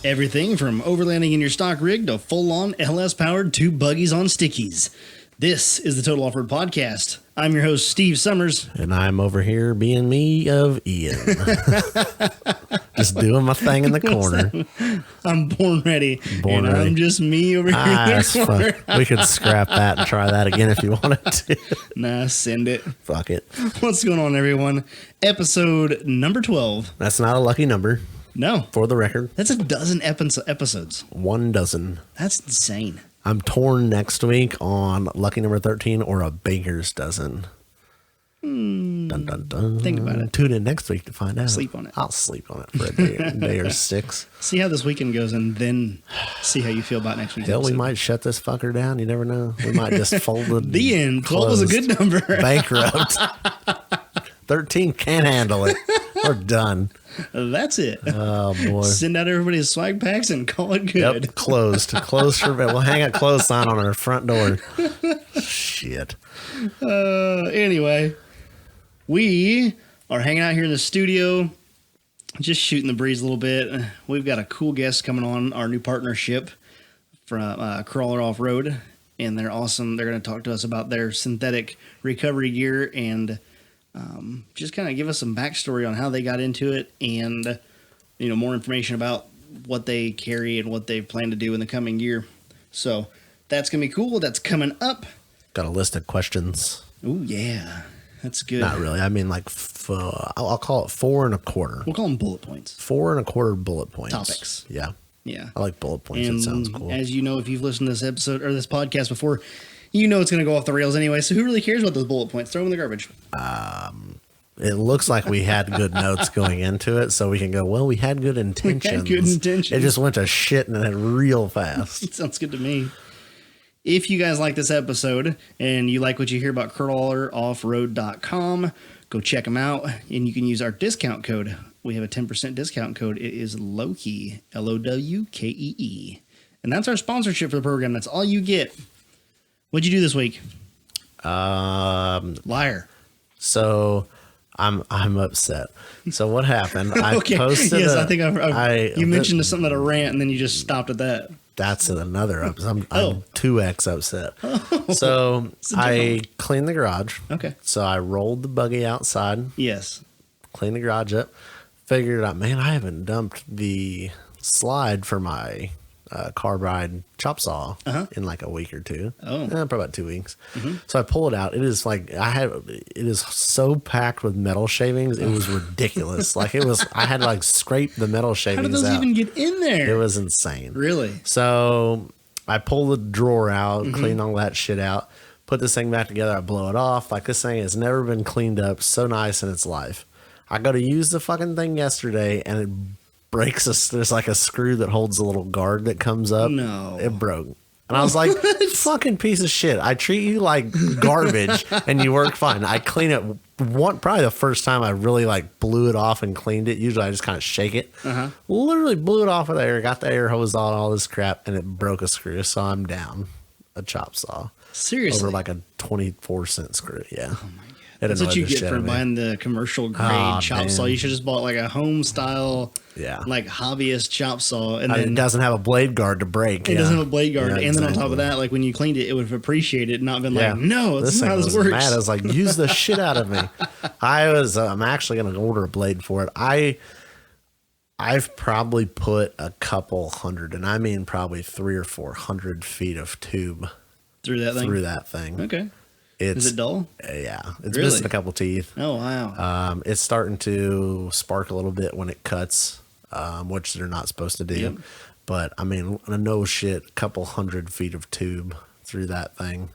Everything from overlanding in your stock rig to full-on LS-powered 2 buggies on stickies. This is the Total Offroad Podcast. I'm your host, Steve Summers. And I'm over here being me of Ian. Just doing my thing in the corner. I'm born ready. I'm just me over here in the corner. We could scrap that and try that again if you wanted to. Nah, send it. Fuck it. What's going on, everyone? Episode number 12. That's not a lucky number. No. For the record. That's a dozen episodes. 1 dozen. That's insane. I'm torn next week on lucky number 13 or a baker's dozen. Dun, dun, dun. Think about it. Tune in next week to find out. Sleep on it. I'll sleep on it for a day or 6. See how this weekend goes and then see how you feel about next week. Hell, we might shut this fucker down. You never know. We might just fold it. The end. 12 was a good number. Bankrupt. 13 can't handle it. We're done. That's it. Oh, boy. Send out everybody's swag packs and call it good. Yep, closed. Closed for bed. We'll hang a closed sign on our front door. Shit. Anyway, we are hanging out here in the studio, just shooting the breeze a little bit. We've got a cool guest coming on, our new partnership from Crawler Offroad, and they're awesome. They're going to talk to us about their synthetic recovery gear and just kind of give us some backstory on how they got into it and, more information about what they carry and what they plan to do in the coming year. So that's going to be cool. That's coming up. Got a list of questions. Oh, yeah. That's good. Not really. I mean, like, I'll call it 4 1/4. We'll call them bullet points. 4 1/4 bullet points. Topics. Yeah. Yeah. I like bullet points. And it sounds cool. as you know, if you've listened to this episode or this podcast before, you know it's going to go off the rails anyway. So who really cares about those bullet points? Throw them in the garbage. It looks like we had good notes going into it, so we can go, well, we had good intentions. It just went to shit and it real fast. Sounds good to me. If you guys like this episode and you like what you hear about crawleroffroad.com, go check them out, and you can use our discount code. We have a 10% discount code. It is LOWKEE, LOWKEE. And that's our sponsorship for the program. That's all you get. What'd you do this week? Liar. So I'm upset. So what happened? I okay. posted. Yes, I think you mentioned something at a rant, and then you just stopped at that. That's another upset. I'm 2x upset. So I cleaned the garage. Okay. So I rolled the buggy outside. Yes. Cleaned the garage up. Figured out, man, I haven't dumped the slide for my carbide chop saw in like a week or two. Probably about 2 weeks. Mm-hmm. So I pull it out. It is like it is so packed with metal shavings. It was ridiculous. I had to like scrape the metal shavings out. How did those even get in there? It was insane. Really? So I pull the drawer out, clean all that shit out, put this thing back together. I blow it off. Like, this thing has never been cleaned up so nice in its life. I go to use the fucking thing yesterday and it breaks there's like a screw that holds the little guard that comes up. No. It broke. And I was like, fucking piece of shit. I treat you like garbage and you work fine. I clean it probably the first time I really like blew it off and cleaned it. Usually I just kind of shake it. Literally blew it off of there, got the air hose on, all this crap, and it broke a screw. So I'm down a chop saw. Seriously? Over like a 24-cent screw. Yeah. Oh my God. That's what you get for buying the commercial grade chop saw. You should just bought like a home style, like hobbyist chop saw, and then it doesn't have a blade guard to break. It doesn't have a blade guard, and then on top of that, like when you cleaned it, it would have appreciated, not been like, no, this is how this works. Mad. I was like, use the shit out of me. I'm actually gonna order a blade for it. I've probably put a couple hundred, and I mean probably 300 or 400 feet of tube through that thing. Okay. Is it dull? Yeah. It's missing a couple teeth. Oh, wow. It's starting to spark a little bit when it cuts, which they're not supposed to do. Yep. But, I mean, no shit, a couple 100 feet of tube through that thing.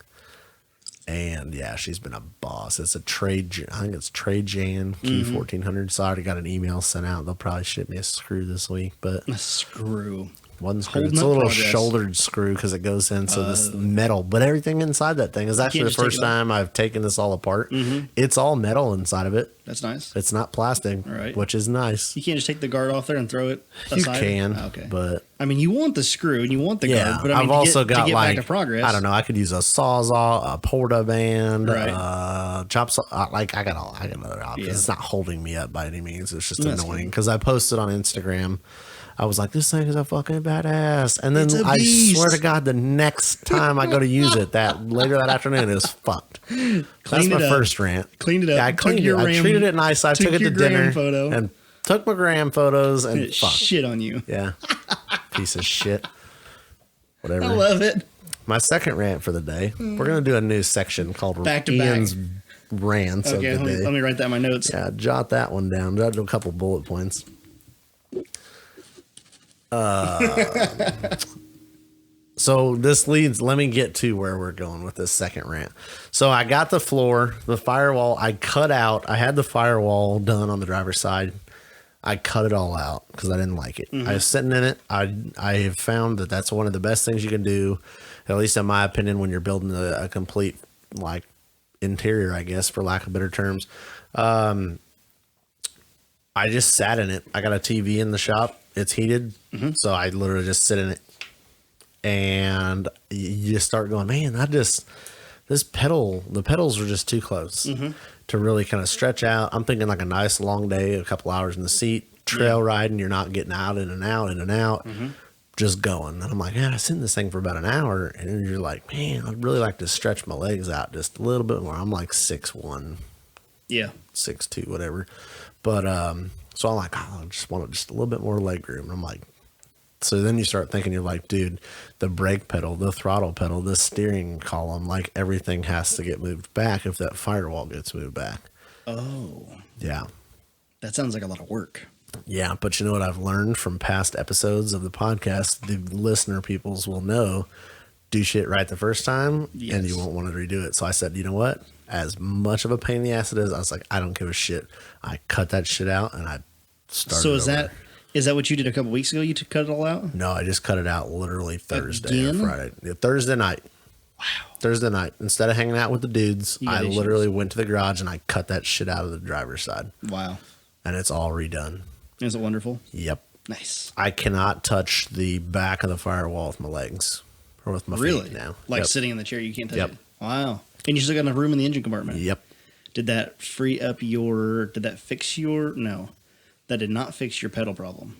And, yeah, she's been a boss. It's I think it's Trajan Q1400. So I already got an email sent out. They'll probably ship me a screw this week. But a screw? One screw. It's a little shouldered screw because it goes into this metal, but everything inside that thing is actually the first time I've taken this all apart. It's all metal inside of it. That's nice. It's not plastic, which is nice. You can't just take the guard off there and throw it aside? You can, okay. But I mean, you want the screw and you want the guard, but I mean, I've also got to get like back to progress. I don't know. I could use a sawzall, a porta band, right. chop saw. I got other options. Yeah. It's not holding me up by any means. It's just annoying because I posted on Instagram I was like, this thing is a fucking badass. And then It's a I beast. swear to God, the next time I go to use it, that later that afternoon, it was fucked. That's my first rant. Cleaned it up. Yeah, I cleaned it. I treated it nice. I took it to dinner and took my gram photos and fucked. Shit on you. Yeah. Piece of shit. Whatever. I love it. My second rant for the day. We're going to do a new section called Back to Ian's Rants of the Day. Let me write that in my notes. Yeah, jot that one down. Jot a couple bullet points. So this leads, let me get to where we're going with this second rant. So I got the floor, the firewall, I cut out. I had the firewall done on the driver's side. I cut it all out because I didn't like it. I was sitting in it. I have found that that's one of the best things you can do, at least in my opinion, when you're building a complete like interior, I guess, for lack of better terms. I just sat in it. I got a TV in the shop. It's heated. So I literally just sit in it. And you just start going, man, the pedals are just too close to really kind of stretch out. I'm thinking like a nice long day, a couple hours in the seat, trail riding. You're not getting out, in and out, just going. And I'm like, yeah, I sit in this thing for about an hour. And then you're like, man, I'd really like to stretch my legs out just a little bit more. I'm like 6'1", Yeah. 6'2", whatever. But, so I'm like, oh, I just want just a little bit more leg room. And I'm like, so then you start thinking, you're like, dude, the brake pedal, the throttle pedal, the steering column, like everything has to get moved back if that firewall gets moved back. Oh. Yeah. That sounds like a lot of work. Yeah. But you know what I've learned from past episodes of the podcast? The listener peoples will know, do shit right the first time and you won't want to redo it. So I said, you know what? As much of a pain in the ass it is, I was like, I don't give a shit. I cut that shit out and I started So is that what you did a couple weeks ago? You cut it all out? No, I just cut it out literally Thursday Again? or Friday. Yeah, Thursday night. Wow. Thursday night. Instead of hanging out with the dudes, I literally went to the garage and I cut that shit out of the driver's side. Wow. And it's all redone. Is it wonderful? Yep. Nice. I cannot touch the back of the firewall with my legs or with my feet now. Like sitting in the chair, you can't touch Yep. it? Wow. And you still got enough room in the engine compartment? Yep. Did that fix your... No. That did not fix your pedal problem.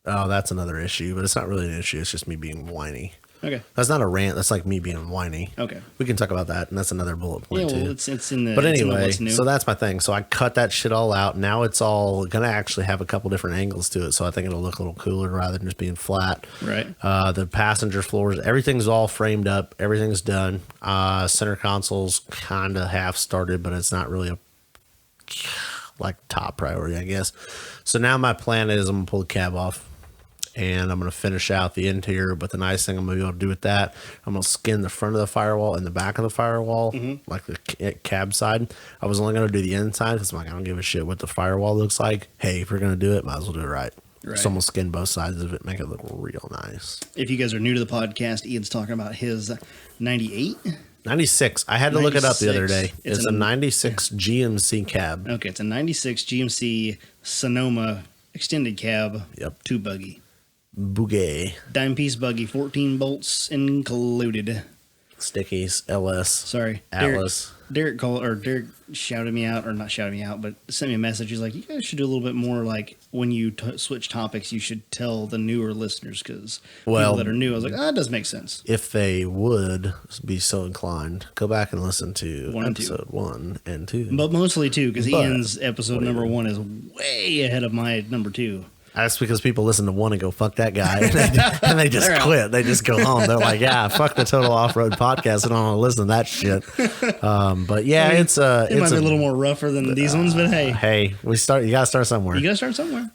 Oh, that's another issue, but it's not really an issue. It's just me being whiny. Okay. That's not a rant. That's like me being whiny. Okay. We can talk about that, and that's another bullet point too. It's in the... But anyway, so that's my thing. So I cut that shit all out. Now it's all going to actually have a couple different angles to it, so I think it'll look a little cooler rather than just being flat. Right. The passenger floors, everything's all framed up. Everything's done. Center console's kind of half started, but it's not really a top priority, I guess. So now my plan is I'm going to pull the cab off. And I'm going to finish out the interior. But the nice thing I'm going to be able to do with that, I'm going to skin the front of the firewall and the back of the firewall, like the cab side. I was only going to do the inside because I'm like, I don't give a shit what the firewall looks like. Hey, if we're going to do it, might as well do it right. So I'm going to skin both sides of it, make it look real nice. If you guys are new to the podcast, Ian's talking about his 98? 96. I had to look it up the other day. It's a 96 yeah. GMC cab. Okay, it's a 96 GMC Sonoma extended cab. Yep. 2 buggy. Bouguet. Dime piece buggy, 14 bolts included. Stickies, LS. Sorry. Atlas. Derek shouted me out, or not shouted me out, but sent me a message. He's like, you guys should do a little bit more, like, when you switch topics, you should tell the newer listeners, because people that are new, I was like, it does make sense. If they would be so inclined, go back and listen to episode 1 and 2. But mostly 2, because Ian's episode number 1 is way ahead of my number 2. That's because people listen to 1 and go, fuck that guy. And they just quit. They just go home. They're like, yeah, fuck the Total Off-Road podcast. I don't want to listen to that shit. But yeah, it might be a little more rougher than these ones, but hey. Hey, you got to start somewhere. You got to start somewhere.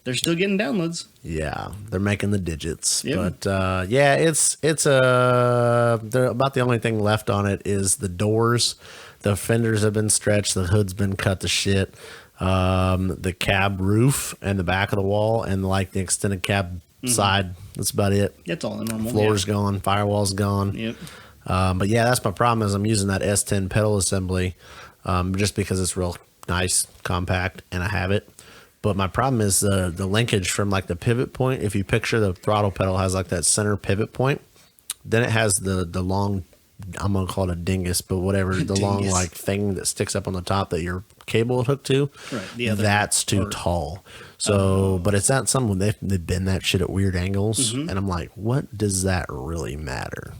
They're still getting downloads. Yeah, they're making the digits. Yep. But yeah, it's they're about the only thing left on it is the doors. The fenders have been stretched. The hood's been cut to shit. The cab roof and the back of the wall and like the extended cab side. That's about it. That's all the normal. Floor's gone. Firewall's gone. Yep. But yeah, that's my problem is I'm using that S10 pedal assembly just because it's real nice, compact, and I have it. But my problem is the linkage from like the pivot point. If you picture the throttle pedal has like that center pivot point, then it has the long I'm gonna call it a dingus, but whatever, the long Dingus. like thing that sticks up on the top that your cable is hooked to, Right, the other that's too part. tall. So, but it's not something they bend that shit at weird angles, and I'm like, what does that really matter?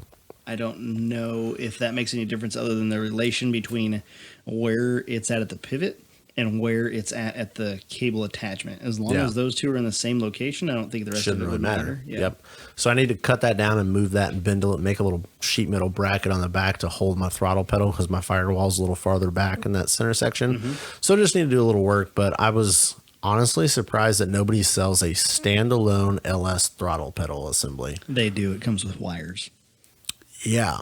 I don't know if that makes any difference other than the relation between where it's at the pivot and where it's at the cable attachment. As long Yeah. as those two are in the same location, I don't think the rest Shouldn't of it really would matter. Yeah. Yep. So I need to cut that down and move that and bindle it, make a little sheet metal bracket on the back to hold my throttle pedal because my firewall's a little farther back in that center section. So I just need to do a little work, but I was honestly surprised that nobody sells a standalone LS throttle pedal assembly. They do. It comes with wires. Yeah.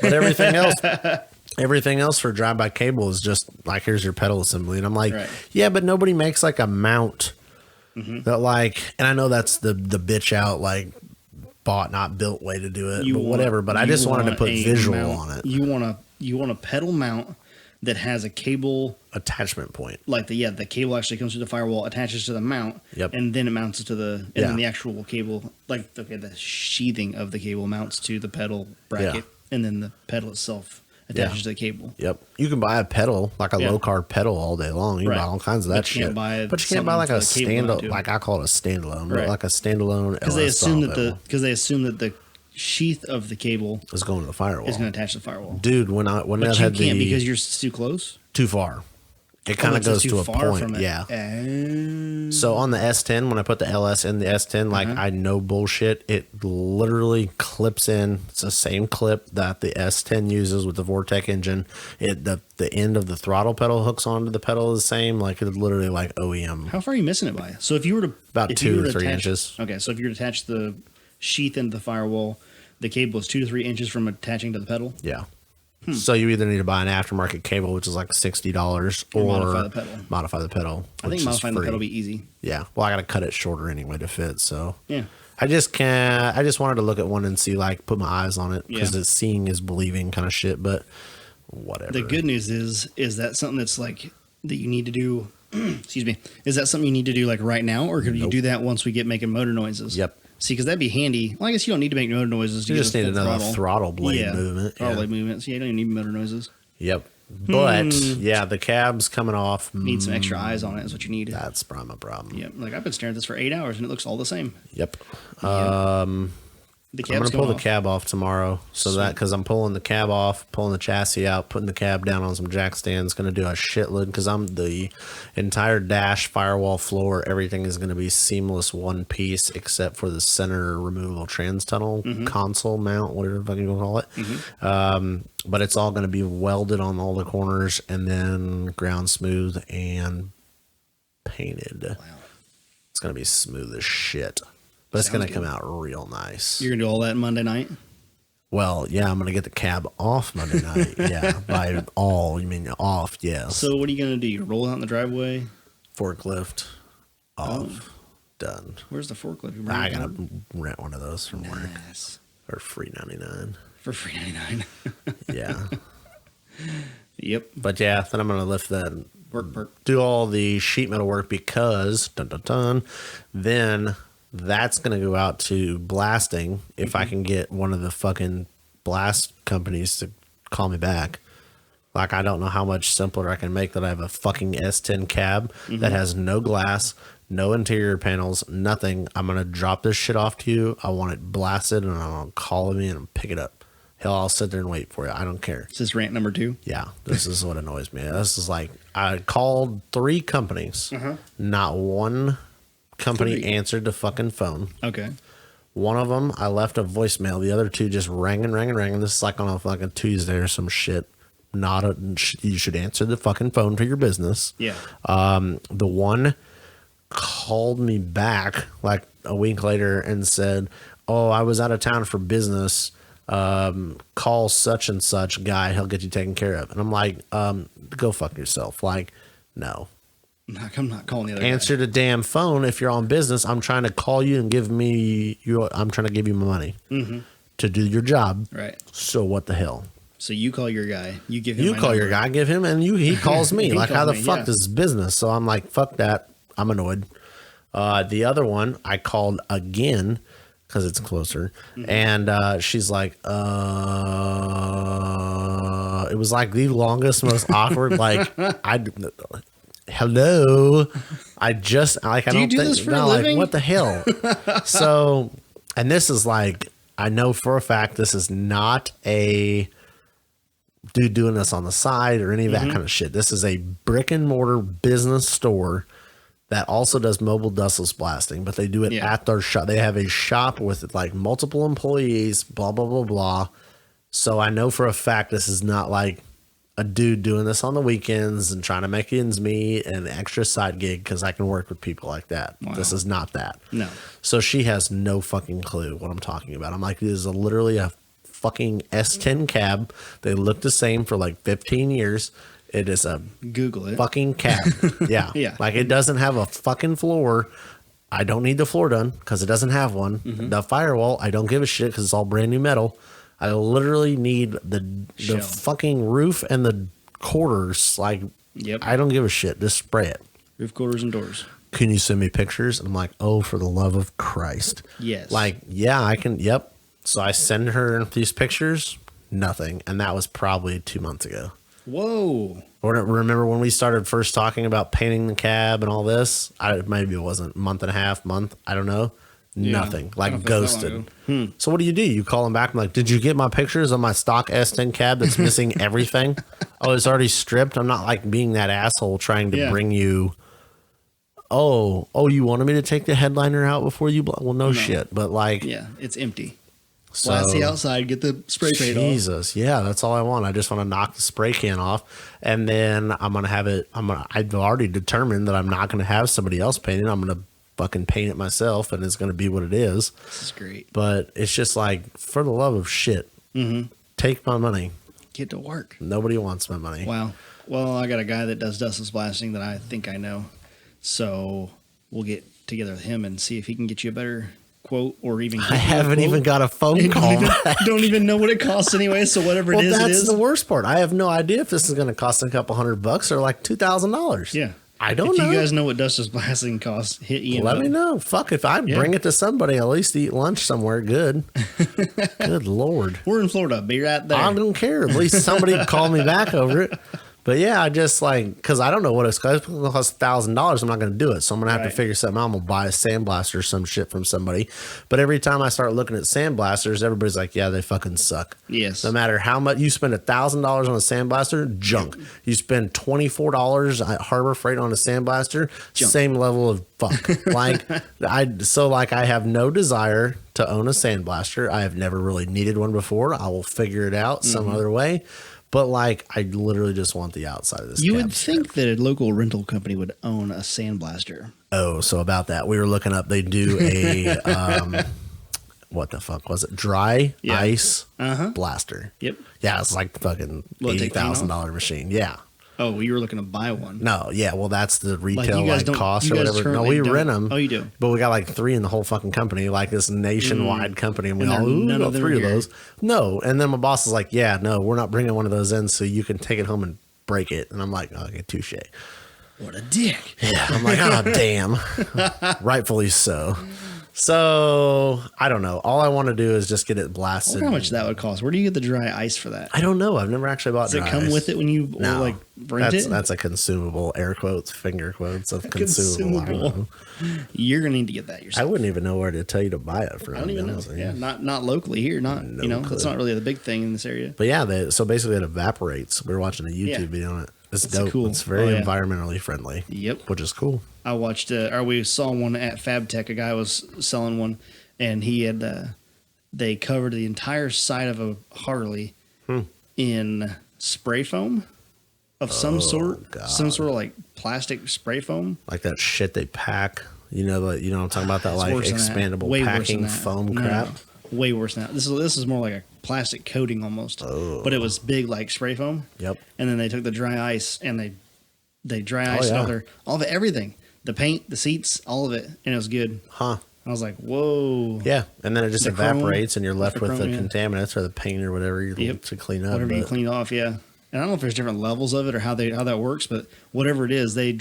But everything else for drive-by cable is just like, here's your pedal assembly. And I'm like, Right. yeah, but nobody makes like a mount that like, and I know that's the bitch out, like bought, not built way to do it, but whatever. But I just wanted to put visual on it. You want a pedal mount that has a cable Attachment point. like the cable actually comes through the firewall, attaches to the mount, Yep. and then it mounts to the Yeah. then the actual cable, like the sheathing of the cable mounts to the pedal bracket, Yeah. and then the pedal itself attaches to the cable. Yep. You can buy a pedal, like a Yeah. low carb pedal all day long. You can Right. buy all kinds of that But you can't shit. buy But you can't buy like a something for the cable mount, stand, too. like I call it a standalone, Right. like a standalone Because LS they assume that the sheath of the cable is going to the firewall. is going to attach to the firewall. Dude, when I But had you can't the because you're too close. too far. It kind of it's goes too to a far point. from it. Yeah. Oh. So on the S10, when I put the LS in the S10, like I know bullshit, it literally clips in. It's the same clip that the S10 uses with the Vortec engine. The end of the throttle pedal hooks onto the pedal is the same. Like it's literally like OEM. How far are you missing it by? So if you were to About if you 2 were to to 3 attach- inches. Okay, so if you were to attach the sheath into the firewall, the cable is 2 to 3 inches from attaching to the pedal. Yeah. So you either need to buy an aftermarket cable, which is like $60, or modify the pedal. Modify the pedal. I think modifying the pedal will be easy. Yeah. Well, I got to cut it shorter anyway to fit. So Yeah. I just can't. I just wanted to look at one and see, like, put my eyes on it because Yeah. it's seeing is believing kind of shit. But whatever. The good news is that something that's like that you need to do. Excuse me. Is that something you need to do like right now, or could you do that once we get making motor noises? Yep. See, because that'd be handy. Well, I guess you don't need to make motor noises. To You get just a need full another throttle blade movement. Throttle Yeah. blade movements. Yeah, you don't even need motor noises. Yep. But yeah, the cab's coming off. Need some extra eyes on it. Is what you need. That's probably my problem. Yep. Like I've been staring at this for 8 hours and it looks all the same. Yep. The I'm cab's gonna pull the off. cab off tomorrow, so that because I'm pulling the cab off, pulling the chassis out, putting the cab down on some jack stands. Gonna do a shitload because I'm the entire dash, firewall, floor, everything is gonna be seamless one piece except for the center removable trans tunnel console mount, whatever the fuck you call it. But it's all gonna be welded on all the corners and then ground smooth and painted. Wow. It's gonna be smooth as shit. But it's Sounds going to come good. out real nice. You're gonna do all that Monday night. Well, yeah, I'm going to get the cab off Monday night. Yeah, by all, you mean off, yes. So what are you gonna do? You roll out in the driveway. Forklift off, done. Where's the forklift? You I bring it got up? to rent one of those from work Nice. for free 99. For free 99. Yeah. Yep. But yeah, then I'm going to lift that, Work. do all the sheet metal work because, then that's going to go out to blasting if I can get one of the fucking blast companies to call me back. Like, I don't know how much simpler I can make that I have a fucking S10 cab that has no glass, no interior panels, nothing. I'm going to drop this shit off to you. I want it blasted, and I'm going to call me and pick it up. Hell, I'll sit there and wait for you. I don't care. Is this rant number 2? Yeah, this is what annoys me. This is like, I called 3 companies. Not one company 3. answered the fucking phone. Okay. One of them, I left a voicemail. The other 2 just rang and rang and rang. And this is like on a fucking Tuesday or some shit. You should answer the fucking phone for your business. Yeah. The one called me back like a week later and said, "Oh, I was out of town for business. Call such and such guy. He'll get you taken care of." And I'm like, go fuck yourself. Like, no. I'm not calling the other Answer the damn phone if you're on business. I'm trying to call you and I'm trying to give you my money to do your job. guy. Right. So what the hell? So you call your guy. You give him You my call your number. guy, give him, and he calls me. He Like, calls how the me, fuck yeah. this is business? So I'm like, fuck that. I'm annoyed. The other one, I called again because it's closer. And she's like, it was like the longest, most awkward, like, hello, I just, like, I Do you don't do think, this for a no, living? like, what the hell? So, and this is like, I know for a fact this is not a dude doing this on the side or any of that kind of shit. This is a brick and mortar business store that also does mobile dustless blasting, but they do it at their shop. They have a shop with like multiple employees, blah, blah, blah, blah. So I know for a fact this is not like a dude doing this on the weekends and trying to make ends meet and an extra side gig because I can work with people like that. Wow. This is not that. No. So she has no fucking clue what I'm talking about. I'm like, this is literally a fucking S10 cab. They look the same for like 15 years. It is a Google it. Fucking cab. Yeah. Yeah. Like it doesn't have a fucking floor. I don't need the floor done because it doesn't have one. The firewall, I don't give a shit because it's all brand new metal. I literally need the fucking roof and the quarters. Like, I don't give a shit. Just spray it. Roof, quarters, and doors. Can you send me pictures? And I'm like, oh, for the love of Christ. Yes. Like, yeah, I can. Yep. So I send her these pictures. Nothing. And that was probably 2 months ago. Whoa. Remember when we started first talking about painting the cab and all this? Maybe it wasn't month and a half, month. I don't know. Yeah, nothing. Like ghosted. So what do? You call them back and like, did you get my pictures on my stock S10 cab that's missing everything? Oh, it's already stripped. I'm not like being that asshole trying to bring you. Oh, you wanted me to take the headliner out before you? Well, no shit. But like, yeah, it's empty. So, blast the outside, get the spray paint off. Jesus, yeah, that's all I want. I just want to knock the spray can off, and then I'm gonna have it. I've already determined that I'm not gonna have somebody else paint it. I'm gonna fucking paint it myself, and it's gonna be what it is. This is great. But it's just like, for the love of shit, take my money. Get to work. Nobody wants my money. Wow. Well, I got a guy that does dustless blasting that I think I know, so we'll get together with him and see if he can get you a better quote, or even I haven't even got a phone call. Don't even know what it costs anyway. So whatever it is, that's the worst part. I have no idea if this is going to cost a couple $100 or like $2,000. Yeah, I don't know. If you guys know what dustless blasting costs, hit Ian. Let me know. Fuck, if I bring it to somebody, at least eat lunch somewhere good. Good Lord. We're in Florida. Be right there. I don't care. At least somebody call me back over it. But yeah, I just like, because I don't know what it's going to cost. $1,000. I'm not going to do it. So I'm going to have to figure something out. I'm going to buy a sandblaster or some shit from somebody. But every time I start looking at sandblasters, everybody's like, yeah, they fucking suck. Yes. No matter how much you spend, $1,000 on a sandblaster, junk. You spend $24 at Harbor Freight on a sandblaster, junk. Same level of fuck. Like, I have no desire to own a sandblaster. I have never really needed one before. I will figure it out some other way. But like, I literally just want the outside of this. You would think that a local rental company would own a sandblaster. Oh, so about that, we were looking up. They do a what the fuck was it? Dry ice blaster. Yep. Yeah, it's like fucking $80,000 machine. Yeah. Oh, you were looking to buy one. No, yeah, well, that's the retail cost or whatever. No, we rent them. Oh, you do? But we got like 3 in the whole fucking company, like this nationwide company, and we got 3 of those. No, and then my boss is like, yeah, no, we're not bringing one of those in, so you can take it home and break it. And I'm like, okay, touche. What a dick. Yeah, I'm like, oh, damn. Rightfully so. So, I don't know. All I want to do is just get it blasted. I wonder how much that would cost. Where do you get the dry ice for that? I don't know. I've never actually bought dry ice. Does it come with it when you rent it? That's a consumable, air quotes, finger quotes of consumable. You're going to need to get that yourself. I wouldn't even know where to tell you to buy it from. I don't even know. Yeah, not locally here. That's not really the big thing in this area. But yeah, so basically it evaporates. We were watching a YouTube video on it. It's dope. Cool. It's very environmentally friendly. Yep. Which is cool. I watched, we saw one at FabTech. A guy was selling one, and he had, they covered the entire side of a Harley in spray foam of some sort. God. Some sort of like plastic spray foam. Like that shit they pack. You know what I'm talking about? That like expandable packing foam crap. No. Way worse than that. This is more like a plastic coating almost. Oh. But it was big like spray foam. Yep. And then they took the dry ice and they dry iced all of it, everything. The paint, the seats, all of it, and it was good. Huh. I was like, whoa. Yeah, and then it just evaporates, and you're left with the contaminants or the paint or whatever you to clean up. Whatever you clean off, yeah. and I don't know if there's different levels of it or how that works, but whatever it is, they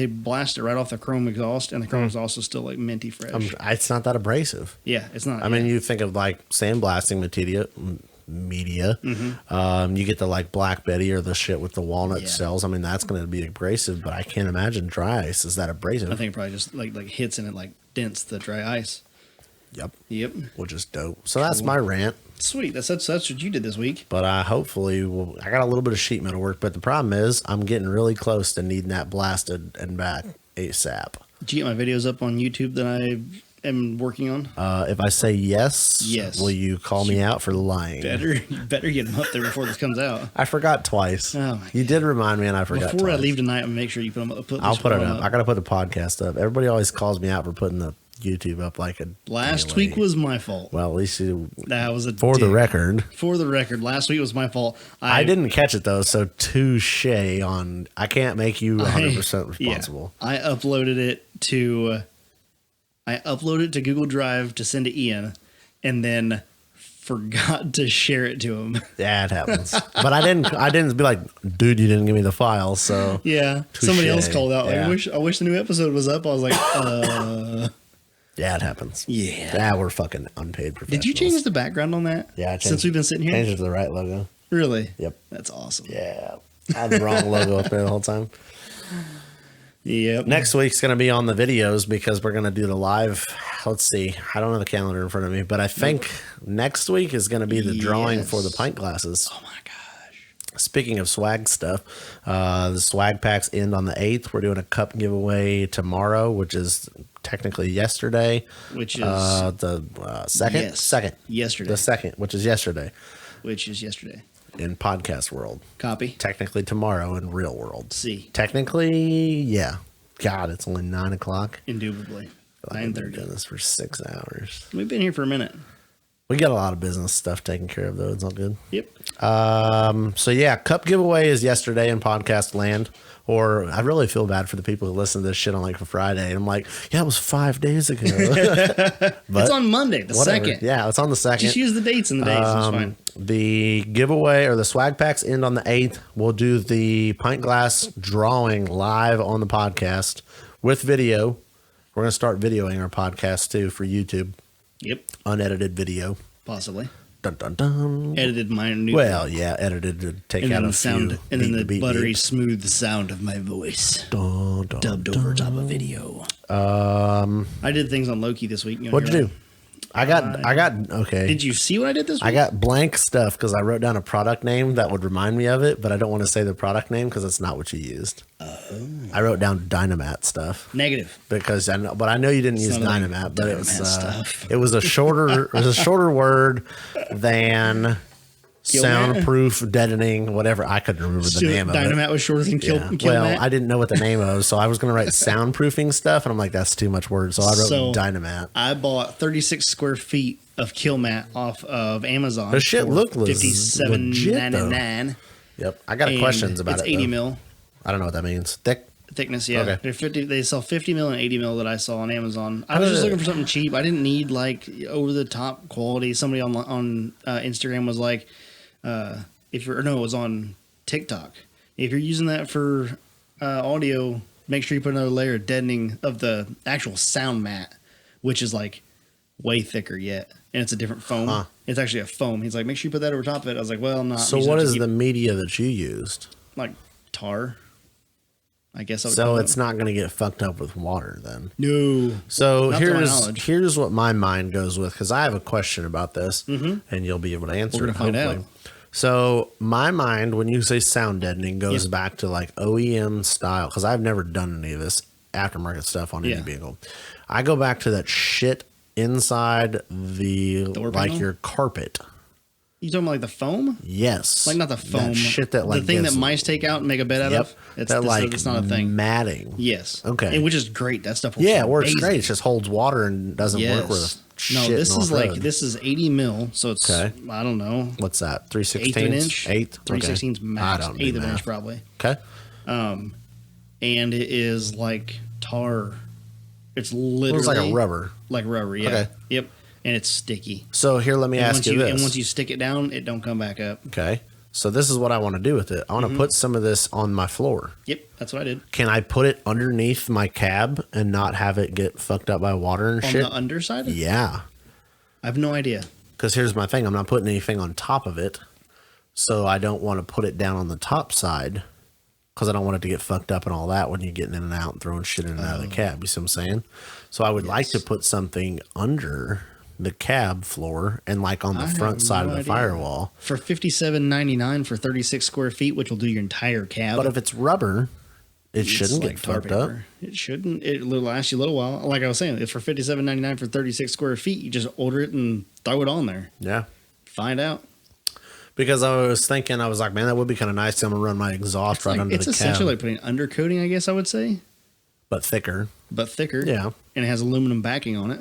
blast it right off the chrome exhaust, and the chrome exhaust is still like minty fresh. It's not that abrasive. Yeah, it's not. I mean, you think of like sandblasting media. You get the like Black Betty or the shit with the walnut cells. I mean, that's going to be abrasive, but I can't imagine dry ice is that abrasive. I think it probably just like hits and it like dents the dry ice. Yep. Which is dope. So that's my rant. Sweet. That's what you did this week. But I hopefully I got a little bit of sheet metal work, but the problem is I'm getting really close to needing that blasted and back ASAP. Did you get my videos up on YouTube that I am working on? If I say yes, will you call me out for lying? You better get them up there before this comes out. I forgot twice. Oh my you did remind me, and I forgot. Before twice. I leave tonight, I'll make sure you put them up. I'll put it up. I gotta put the podcast up. Everybody always calls me out for putting the YouTube up like a last week was my fault. Well, at least that was for the record. For the record, last week was my fault. I didn't catch it though, so touche on. I can't make you 100% responsible. Yeah, I uploaded it to Google Drive to send to Ian, and then forgot to share it to him. Yeah, it happens. But I didn't be like, dude, you didn't give me the file. So yeah, touche. Somebody else called out. Yeah. I wish the new episode was up. I was like, Yeah, it happens. Yeah, we're fucking unpaid professionals. Did you change the background on that? Yeah, since we've been sitting here, changed it to the right logo. Really? Yep. That's awesome. Yeah, I had the wrong logo up there the whole time. Yep. Next week's going to be on the videos because we're going to do the live. Let's see. I don't have the calendar in front of me, but I think next week is going to be the drawing for the pint glasses. Oh my gosh. Speaking of swag stuff, the swag packs end on the 8th. We're doing a cup giveaway tomorrow, which is technically yesterday. Which is the second? Yes. Second. Yesterday. The second, which is yesterday. Which is yesterday. In podcast world. Copy. Technically tomorrow in real world. See. Technically, yeah. God, it's only 9 o'clock. Indubitably. I've been doing this for 6 hours. We've been here for a minute. We got a lot of business stuff taken care of, though. It's all good. Yep. So, yeah, cup giveaway is yesterday in podcast land. Or I really feel bad for the people who listen to this shit on like a Friday. And I'm like, yeah, it was 5 days ago. But it's on Monday, the 2nd. Yeah, it's on the 2nd. Just use the dates and the days. It's fine. The giveaway or the swag packs end on the 8th. We'll do the pint glass drawing live on the podcast with video. We're going to start videoing our podcast too for YouTube. Yep. Unedited video. Possibly. Dun, dun, dun. Edited minute. Well, yeah, edited to take out a sound, few. And then the buttery smooth sound of my voice. Dun, dun, dubbed dun. over top of video. I did things on Loki this week. What'd you do? I got okay. Did you see what I did this week? I got blank stuff because I wrote down a product name that would remind me of it, but I don't want to say the product name because it's not what you used. I wrote down Dynamat stuff. Negative. Because I know you didn't use Dynamat, but it was a shorter word than soundproof, deadening, whatever. I couldn't remember the name of it. Dynamat was shorter than Kill Well, Mat? I didn't know what the name was, so I was going to write soundproofing stuff, and I'm like, that's too much words, so I wrote Dynamat. I bought 36 square feet of Kill Mat off of Amazon. The shit looked $57.99. Yep, I got questions about it. It's 80 mil. I don't know what that means. Thickness, yeah. Okay. They sell 50 mil and 80 mil that I saw on Amazon. I was just looking for something cheap. I didn't need like over the top quality. Somebody on Instagram was like, it was on TikTok. If you're using that for audio, make sure you put another layer of deadening of the actual sound mat, which is like way thicker yet. And it's a different foam. Huh. It's actually a foam. He's like, make sure you put that over top of it. I was like, well, I'm not. So what is the media that you used? Like tar. I guess. So it's not going to get fucked up with water then. No. So here's what my mind goes with, because I have a question about this, and you'll be able to answer. We're going to find out. So my mind, when you say sound deadening, goes back to like OEM style, because I've never done any of this aftermarket stuff on any vehicle. I go back to that shit inside the like your carpet. You talking about like the foam? Yes. Like not the foam. That shit that like the thing that mice take out and make a bed out of? It's not a thing. Matting. Yes. Okay. And which is great. That stuff works it works great. It just holds water and doesn't work with shit. No, this is 80 mil, so it's I don't know. What's that? 3/16 eighth of an inch? 3/16 max. Eighth of an inch probably. Okay. And it is like tar. It's literally it's like a rubber. Like rubber, yeah. Okay. Yep. And it's sticky. So here, let me ask you this. And once you stick it down, it don't come back up. Okay. So this is what I want to do with it. I want to put some of this on my floor. Yep, that's what I did. Can I put it underneath my cab and not have it get fucked up by water and shit? On the underside? Yeah. I have no idea. Because here's my thing. I'm not putting anything on top of it. So I don't want to put it down on the top side. Because I don't want it to get fucked up and all that when you're getting in and out and throwing shit in and out of the cab. You see what I'm saying? So I would like to put something under the cab floor and like on the front side of the firewall. For $57.99 for 36 square feet, which will do your entire cab. But if it's rubber, it shouldn't get fucked up. It shouldn't. It will last you a little while. Like I was saying, it's for $57.99 for 36 square feet. You just order it and throw it on there. Yeah. Find out. Because I was thinking, I was like, man, that would be kind of nice. I'm going to run my exhaust right under the cab. It's essentially like putting undercoating, I guess I would say. But thicker. Yeah. And it has aluminum backing on it.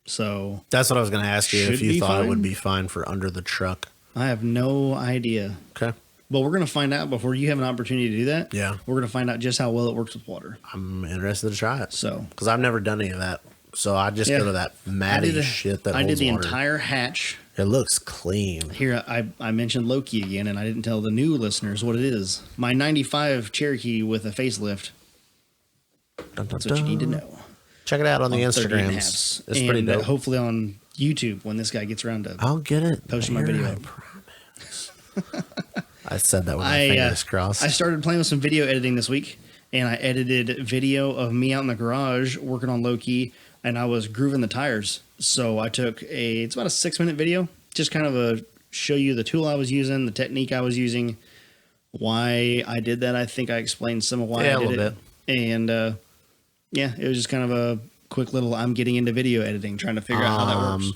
So. That's what I was going to ask you, if you thought it would be fine for under the truck. I have no idea. Okay. But we're going to find out before you have an opportunity to do that. Yeah. We're going to find out just how well it works with water. I'm interested to try it. So. Because I've never done any of that. So I just go to that matty shit that holds water. I did the entire hatch. It looks clean. Here, I mentioned Loki again, and I didn't tell the new listeners what it is. My 95 Cherokee with a facelift. That's what you need to know. Check it out on the Instagrams. It's pretty dope. Hopefully on YouTube when this guy gets around to I'll get it. Posting my video. I promise. I said that with my fingers crossed. I started playing with some video editing this week, and I edited video of me out in the garage working on Loki, and I was grooving the tires. So I took it's about a 6-minute video, just kind of show you the tool I was using, the technique I was using, why I did that. I think I explained some of why I did it. Bit. And it was just kind of a quick little, I'm getting into video editing, trying to figure out how that works.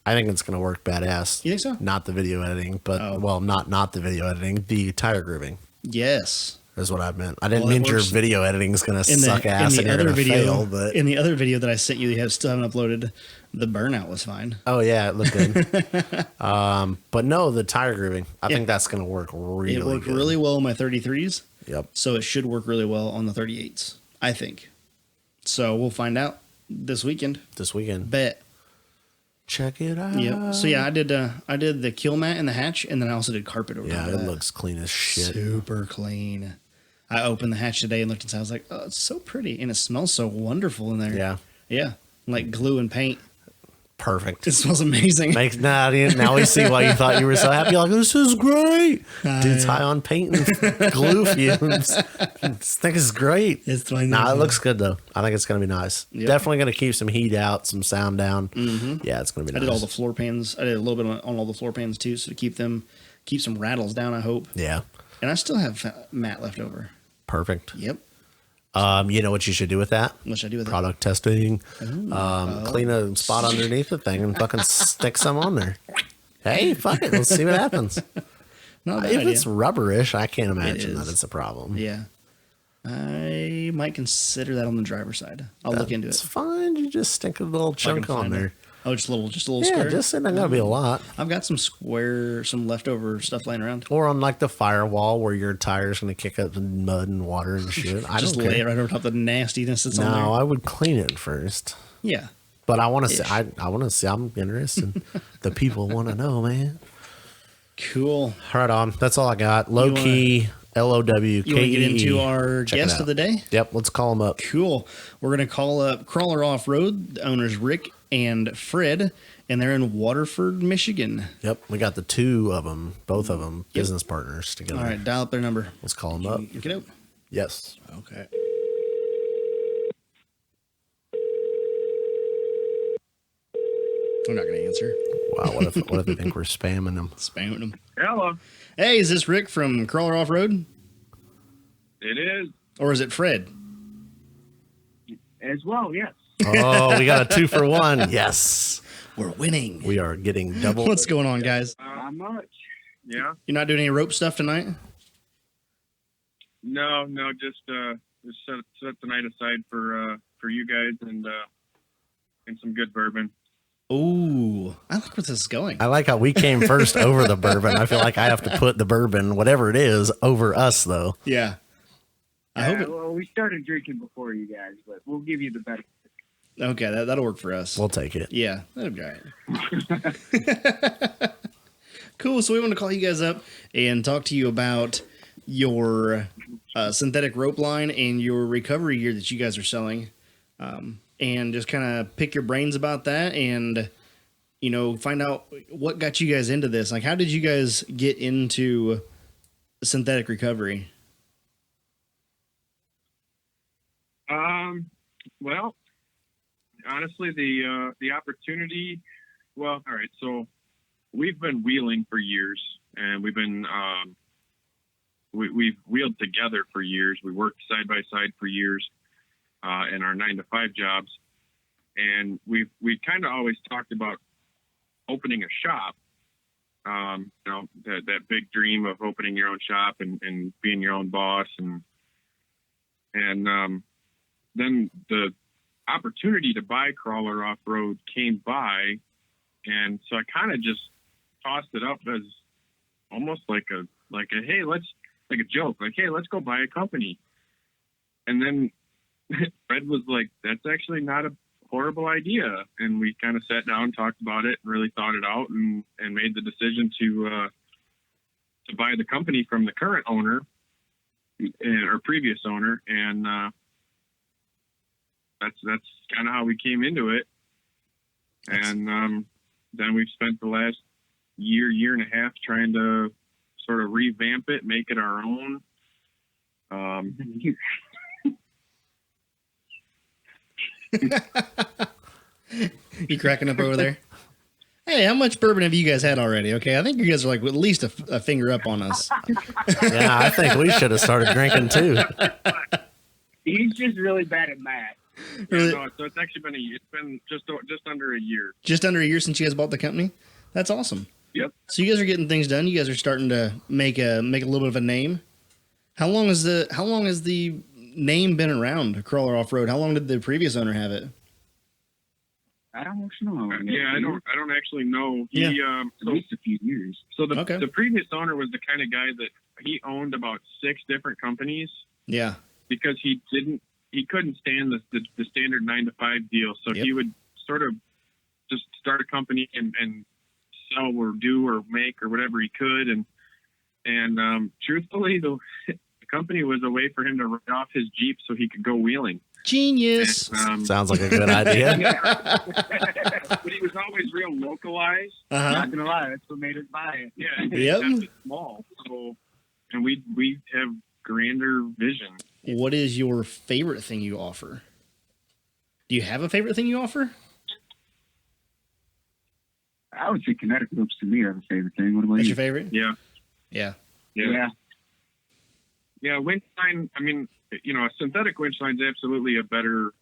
I think it's going to work badass. You think so? Not the video editing, but, not the video editing, the tire grooving. Yes. Is what I meant. I didn't mean your video editing is going to suck ass and you're going to fail. But in the other video that I sent you, still haven't uploaded, the burnout was fine. Oh, yeah, it looked good. But no, the tire grooving, I think that's going to work really good. It worked really well on my 33s. Yep. So it should work really well on the 38s, I think. So we'll find out this weekend. Bet. Check it out. Yep. So yeah, I did the kill mat and the hatch, and then I also did carpet over that. Yeah, it looks clean as shit. Super clean. I opened the hatch today and looked inside. I was like, oh, it's so pretty, and it smells so wonderful in there. Yeah. Yeah. Like glue and paint. Perfect. It smells amazing. Now we see why you thought you were so happy. You're like, this is great. Dude's high on paint and glue fumes. This thing is great. It looks good, though. I think it's going to be nice. Yep. Definitely going to keep some heat out, some sound down. Mm-hmm. Yeah, it's going to be nice. I did all the floor pans. I did a little bit on all the floor pans, too, so to keep some rattles down, I hope. Yeah. And I still have mat left over. Perfect. Yep. You know what you should do with that? What should I do with Product testing. Clean a spot underneath the thing and fucking stick some on there. Hey, fuck it. Let's see what happens. If it's rubberish, I can't imagine that it's a problem. Yeah. I might consider that on the driver's side. I'll look into it. It's fine. You just stick a little chunk on there. Oh, just a little square? Yeah, just not going to be a lot. I've got some leftover stuff laying around. Or on like the firewall where your tire's going to kick up the mud and water and shit. I just lay it right over top of the nastiness that's on there. No, I would clean it first. Yeah. But I want to see. I want to see. I'm interested. The people want to know, man. Cool. Right on. That's all I got. Low key. LOWKE. You want to get into our guest of the day? Yep, let's call him up. Cool. We're going to call up Crawler Offroad, the owners Rick and Fred, and they're in Waterford, Michigan. Yep, we got the two of them, both of them, business partners together. All right, dial up their number. Let's call them up. Get out. Yes. Okay. I'm not going to answer. Wow, what if they think we're spamming them? Spamming them. Hello. Hey, is this Rick from Crawler Off-Road? It is. Or is it Fred? As well, yes. Oh, we got a 2-for-1. Yes. We're winning. We are getting double. What's going on, guys? Not much. Yeah. You're not doing any rope stuff tonight? No, just set the night aside for you guys and some good bourbon. Ooh, I like where this is going. I like how we came first over the bourbon. I feel like I have to put the bourbon, whatever it is, over us, though. Yeah. Well, we started drinking before you guys, but we'll give you the benefit. Okay, that'll work for us. We'll take it. Yeah, that'll be all right. Cool. So we want to call you guys up and talk to you about your synthetic rope line and your recovery gear that you guys are selling, and just kind of pick your brains about that and, you know, find out what got you guys into this. Like, how did you guys get into synthetic recovery? Well, honestly, the opportunity. Well, all right. So we've been wheeling for years, and we've been we've wheeled together for years. We worked side by side for years in our 9-to-5 jobs, and we kind of always talked about opening a shop. You know, that big dream of opening your own shop and being your own boss, and then the opportunity to buy Crawler Offroad came by, and so I kind of just tossed it up as almost like a hey, let's, like a joke, like, hey, let's go buy a company. And then Fred was like, that's actually not a horrible idea. And we kind of sat down, talked about it, and really thought it out, and made the decision to buy the company from the current owner, or previous owner, and that's kind of how we came into it. And then we've spent the last year and a half trying to sort of revamp it, make it our own. You cracking up over there? Hey, how much bourbon have you guys had already? Okay, I think you guys are like at least a finger up on us. Yeah, I think we should have started drinking too. He's just really bad at math. Really? No, so it's actually been just under a year. Just under a year since you guys bought the company? That's awesome. Yep. So you guys are getting things done. You guys are starting to make a little bit of a name. How long has the name been around, Crawler Offroad? How long did the previous owner have it? I don't know. Yeah, I don't actually know. He At least a few years. so the Okay. the previous owner was the kind of guy that he owned about 6 different companies Yeah. because he couldn't stand the standard 9-to-5 deal. So Yep. he would sort of just start a company and sell or do or make or whatever he could. And truthfully, the company was a way for him to write off his Jeep so he could go wheeling. Genius. And, Sounds like a good idea. but he was always real localized. Uh-huh. Not gonna lie, that's what made us buy it. Yeah, Yep. it's small. So, and we have grander vision. What is your favorite thing you offer? Do you have a favorite thing you offer? I would say kinetic ropes to me are the favorite thing. What about That's you? your favorite? Yeah. Yeah. Yeah, winch line. I mean, you know, a synthetic winch line is absolutely a better,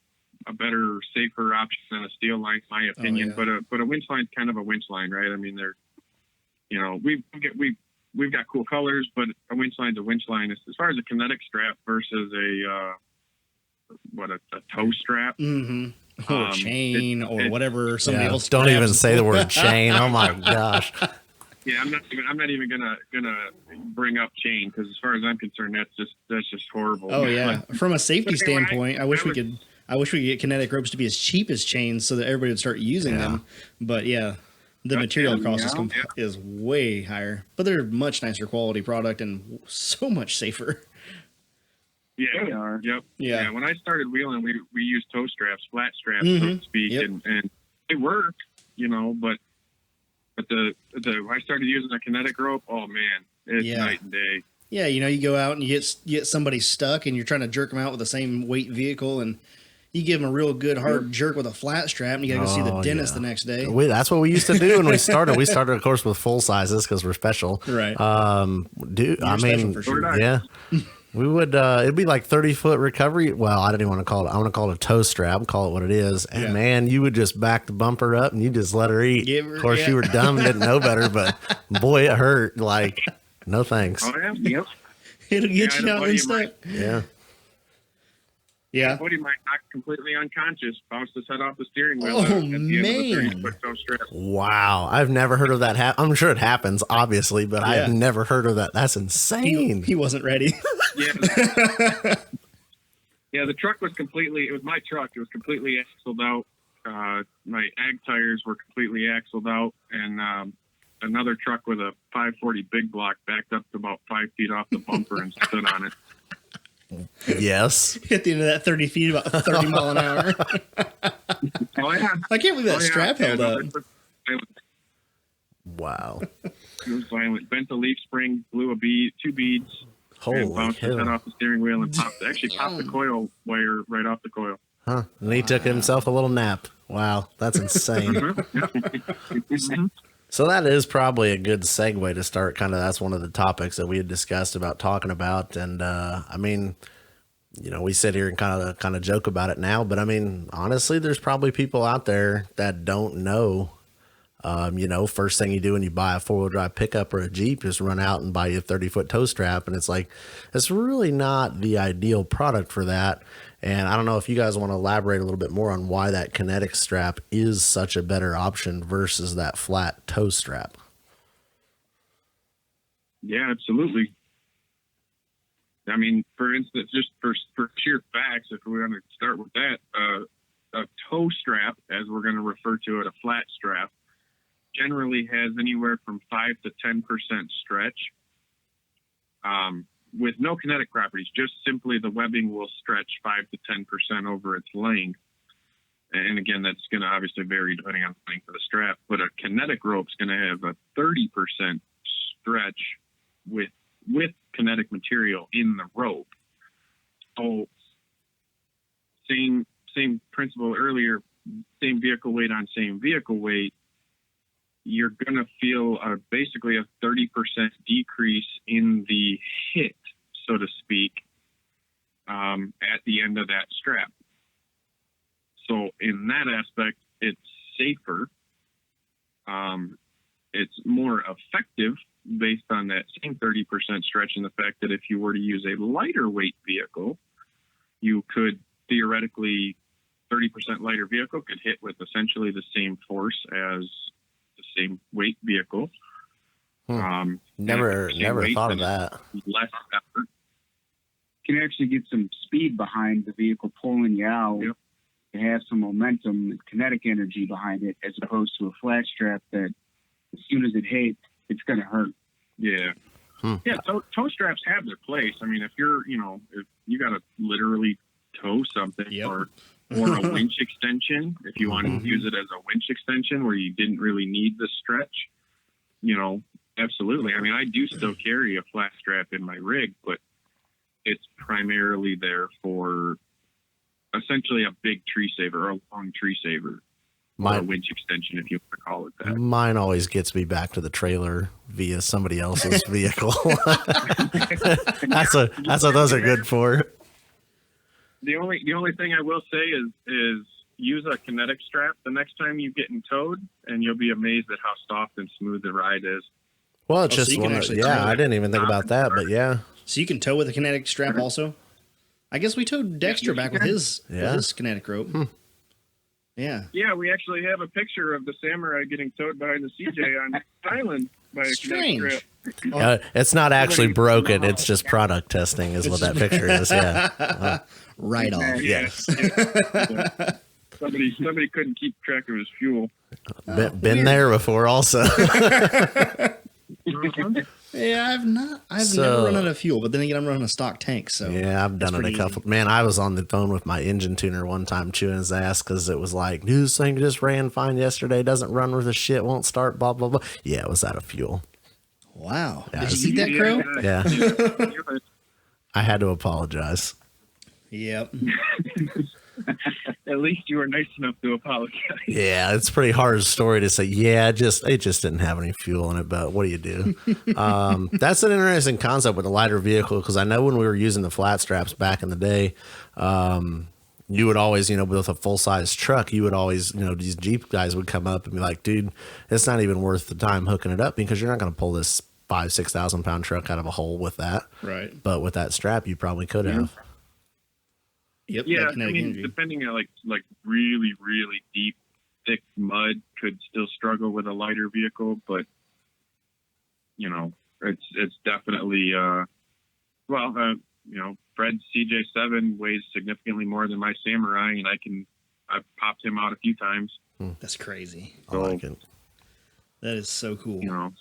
safer option than a steel line, in my opinion. yeah. But a winch line's kind of a winch line, right? I mean, they're, you know, we've got cool colors, but a winch line's a winch line. As far as a kinetic strap versus a tow strap. Mm-hmm. Or chain or whatever somebody Yeah, else. don't even grabs. say the word chain. Oh my gosh. Yeah, I'm not even gonna bring up chain because as far as I'm concerned, that's just horrible. Oh yeah. From a safety But anyway, standpoint, I wish we could get kinetic ropes to be as cheap as chains so that everybody would start using them. But yeah, the material cost is way higher. But they're much nicer quality product and so much safer. Yeah, They are. Yep. Yeah. When I started wheeling, we used toe straps, flat straps, so Mhm. to speak, Yep. and it worked, you know. But the I started using a kinetic rope. Oh man, it's Yeah. night and day. Yeah, you know, you go out and you get somebody stuck and you're trying to jerk them out with the same weight vehicle and you give them a real good hard jerk with a flat strap and you got to go see the Oh, dentist yeah. the next day. That's what we used to do when we started. We started, of course, with full sizes because we're special. Right. Dude, I special mean, for sure. yeah. We would, it'd be like 30-foot recovery. Well, I didn't even want to call it, I want to call it a toe strap, call it what it is. And Yeah. man, you would just back the bumper up and you just let her eat. Give her- Of course, yeah. you were dumb and didn't know better, but boy, it hurt. Like, no thanks. Oh yeah, Yep. It'll get Yeah, you I out know and you stuck. Yeah. Yeah. buddy might knock completely unconscious, bounce his head off the steering wheel Oh, at the end of man. the 30-foot toe strap. Wow. I've never heard of that. I'm sure it happens, obviously, but I have Yeah. never heard of that. That's insane. He wasn't ready. Yeah. Yeah, the truck was it was my truck. It was completely axled out. My ag tires were completely axled out. And another truck with a 540 big block backed up to about 5 feet off the bumper and stood on it. Yes. At the end of that 30 feet, about 30 mile an hour. Oh yeah, I can't believe that strap held no, up. Wow. It was violent. Bent the leaf spring, blew a bead, 2 beads, and Holy bounced his head hell. off the steering wheel and popped the coil wire right off the coil. Huh. And he took himself a little nap. Wow. That's insane. So that is probably a good segue to start. Kind of, that's one of the topics that we had discussed about talking about. And, I mean, you know, we sit here and kind of joke about it now, but I mean, honestly, there's probably people out there that don't know. You know, first thing you do when you buy a 4-wheel drive pickup or a Jeep is run out and buy you a 30-foot tow strap. And it's like, it's really not the ideal product for that. And I don't know if you guys want to elaborate a little bit more on why that kinetic strap is such a better option versus that flat tow strap. Yeah, absolutely. I mean, for instance, just for sheer facts, if we're going to start with that, a tow strap, as we're going to refer to it, a flat strap, generally has anywhere from 5 to 10% stretch. With no kinetic properties, just simply the webbing will stretch 5 to 10% over its length. And again, that's going to obviously vary depending on the length of the strap. But a kinetic rope's going to have a 30% stretch with kinetic material in the rope. So same principle earlier, same vehicle weight on same vehicle weight. You're going to feel basically a 30% decrease in the hit, so to speak, at the end of that strap. So in that aspect, it's safer. It's more effective based on that same 30% stretch, and the fact that if you were to use a lighter weight vehicle, you could theoretically, 30% lighter vehicle could hit with essentially the same force as the same weight vehicle. Never weight thought of and that. Less effort. You can actually get some speed behind the vehicle pulling you out. Yep. To have some momentum and kinetic energy behind it, as opposed to a flat strap that as soon as it hits, it's going to hurt. Yeah. Yeah, tow straps have their place. I mean, if you got to literally tow something or a winch extension, if you want to use it as a winch extension where you didn't really need the stretch, absolutely. I mean, I do still carry a flat strap in my rig, but it's primarily there for essentially a big tree saver or a long tree saver. Or a winch extension, if you want to call it that. Mine always gets me back to the trailer via somebody else's vehicle. That's what those are good for. The only thing I will say is use a kinetic strap the next time you get in towed, and you'll be amazed at how soft and smooth the ride is. Well, it's so just you can actually tow I it. didn't even think about that, but yeah. So you can tow with a kinetic strap also? I guess we towed Dexter back with his kinetic rope. Yeah. Yeah, we actually have a picture of the Samurai getting towed behind the CJ on island by a kinetic strap. It's not actually broken. It's just product testing is what that picture is. Yeah. Right off. Yes. Somebody couldn't keep track of his fuel. Been there before also. Yeah, I've never run out of fuel, but then again, I'm running a stock tank, so yeah, I've done it a couple. Easy. Man, I was on the phone with my engine tuner one time chewing his ass because it was like, dude, this thing just ran fine yesterday, doesn't run with a shit, won't start, blah blah blah. Yeah, it was out of fuel. Wow, did you eat that crow? Yeah. I had to apologize. Yep. At least you were nice enough to apologize. Yeah, it's a pretty hard story to say. Yeah, it just didn't have any fuel in it, but what do you do? That's an interesting concept with a lighter vehicle, because I know when we were using the flat straps back in the day, you would always, with a full-size truck, you would always, these Jeep guys would come up and be like, dude, it's not even worth the time hooking it up because you're not going to pull this 5,000-6,000 pound truck out of a hole with that. Right. But with that strap, you probably could have. Yep. Yeah, I mean, depending on like really, really deep, thick mud could still struggle with a lighter vehicle, but it's definitely Fred's CJ7 weighs significantly more than my Samurai, and I've popped him out a few times. That's crazy. I like it. That is so cool. You know,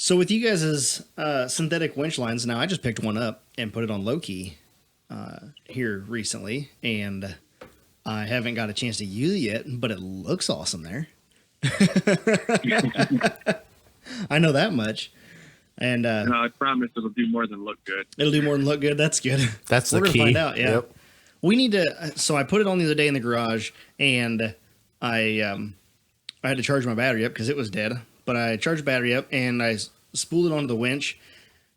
So with you guys' synthetic winch lines, now I just picked one up and put it on Loki here recently, and I haven't got a chance to use it yet, but it looks awesome there. I know that much. And I promise it'll do more than look good. it'll do more than look good. That's good. That's We're the gonna key. find out. Yeah. Yep. We need to. So I put it on the other day in the garage, and I had to charge my battery up because it was dead. But I charged the battery up and I spooled it onto the winch.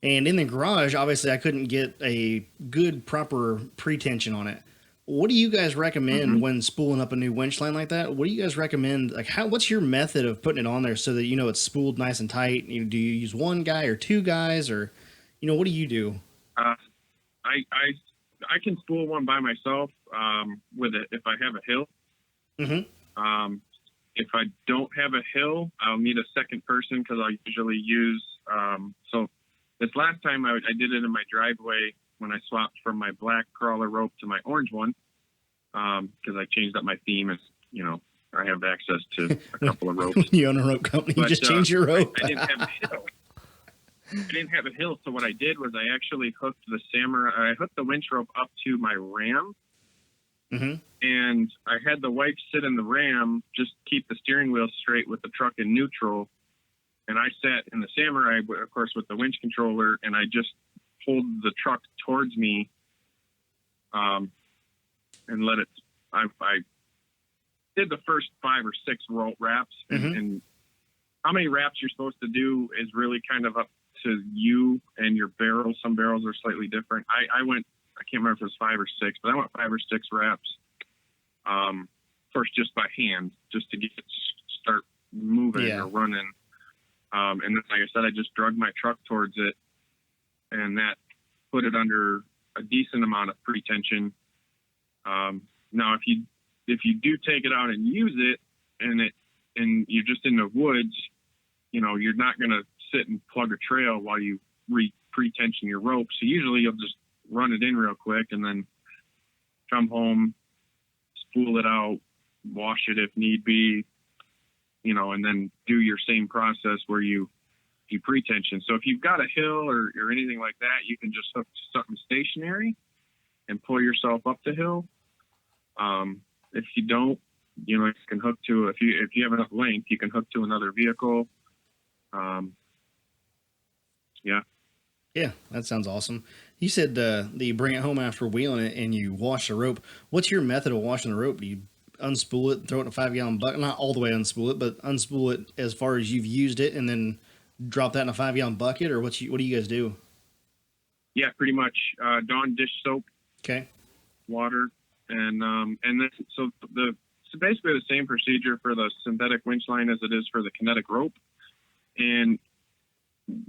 And in the garage, obviously, I couldn't get a good proper pre-tension on it. What do you guys recommend when spooling up a new winch line like that? What do you guys recommend? Like, what's your method of putting it on there so that you know it's spooled nice and tight? Do you use one guy or two guys, or what do you do? I can spool one by myself with it if I have a hill. Mm-hmm. If I don't have a hill, I'll need a second person because I usually use. So this last time I did it in my driveway when I swapped from my black crawler rope to my orange one because I changed up my theme and I have access to a couple of ropes. When you own a rope company, you just change your rope. I didn't have a hill. So what I did was I actually hooked the samurai. I hooked the winch rope up to my ram. Mm-hmm. And I had the wife sit in the ram, just keep the steering wheel straight with the truck in neutral. And I sat in the samurai, of course, with the winch controller, and I just pulled the truck towards me and let it. I did the first 5 or 6 roll wraps, and how many wraps you're supposed to do is really kind of up to you and your barrel. Some barrels are slightly different. I went. I can't remember if it was 5 or 6, but I went 5 or 6 wraps. First, just by hand, just to get it start moving or running. And then, like I said, I just drug my truck towards it, and that put it under a decent amount of pre-tension. Now, if you do take it out and use it, and you're just in the woods, you're not going to sit and plug a trail while you pre-tension your rope. So usually you'll just run it in real quick and then come home, spool it out, wash it if need be, and then do your same process where you pre-tension. So if you've got a hill or anything like that, you can just hook something stationary and pull yourself up the hill. If you don't, you can hook to, if you have enough length, you can hook to another vehicle. Yeah, that sounds awesome. You said that you bring it home after wheeling it and you wash the rope. What's your method of washing the rope? Do you unspool it, throw it in a 5-gallon bucket? Not all the way unspool it, but unspool it as far as you've used it, and then drop that in a 5-gallon bucket, or what do you guys do? Yeah, pretty much. Dawn dish soap, okay, water, and then so basically the same procedure for the synthetic winch line as it is for the kinetic rope, and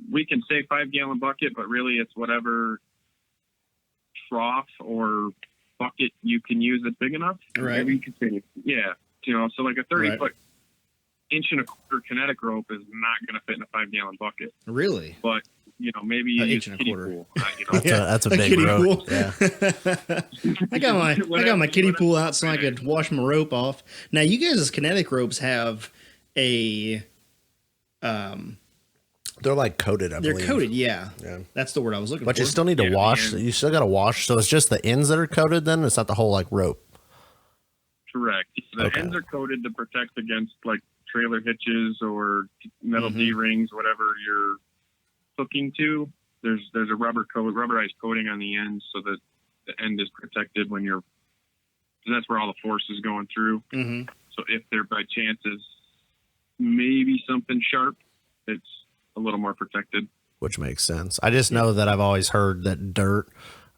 we can say 5-gallon bucket, but really it's whatever trough or bucket you can use that's big enough. Right. You can say, yeah. So like a 30-foot inch and a quarter kinetic rope is not going to fit in a 5-gallon bucket. Really? But maybe you use inch and kiddie a quarter. pool. That's a big kiddie rope. pool. Yeah. I got my kiddie pool out so I could wash my rope off. Now you guys' kinetic ropes have a They're like coated, I believe. they're coated, yeah. That's the word I was looking for. But you still need to wash. You still got to wash. So it's just the ends that are coated then? It's not the whole like rope. Correct. The ends are coated to protect against like trailer hitches or metal D-rings, whatever you're hooking to. There's a rubberized coating on the end so that the end is protected when because that's where all the force is going through. Mm-hmm. So if there by chance is maybe something sharp, it's a little more protected. Which makes sense. I just know that I've always heard that dirt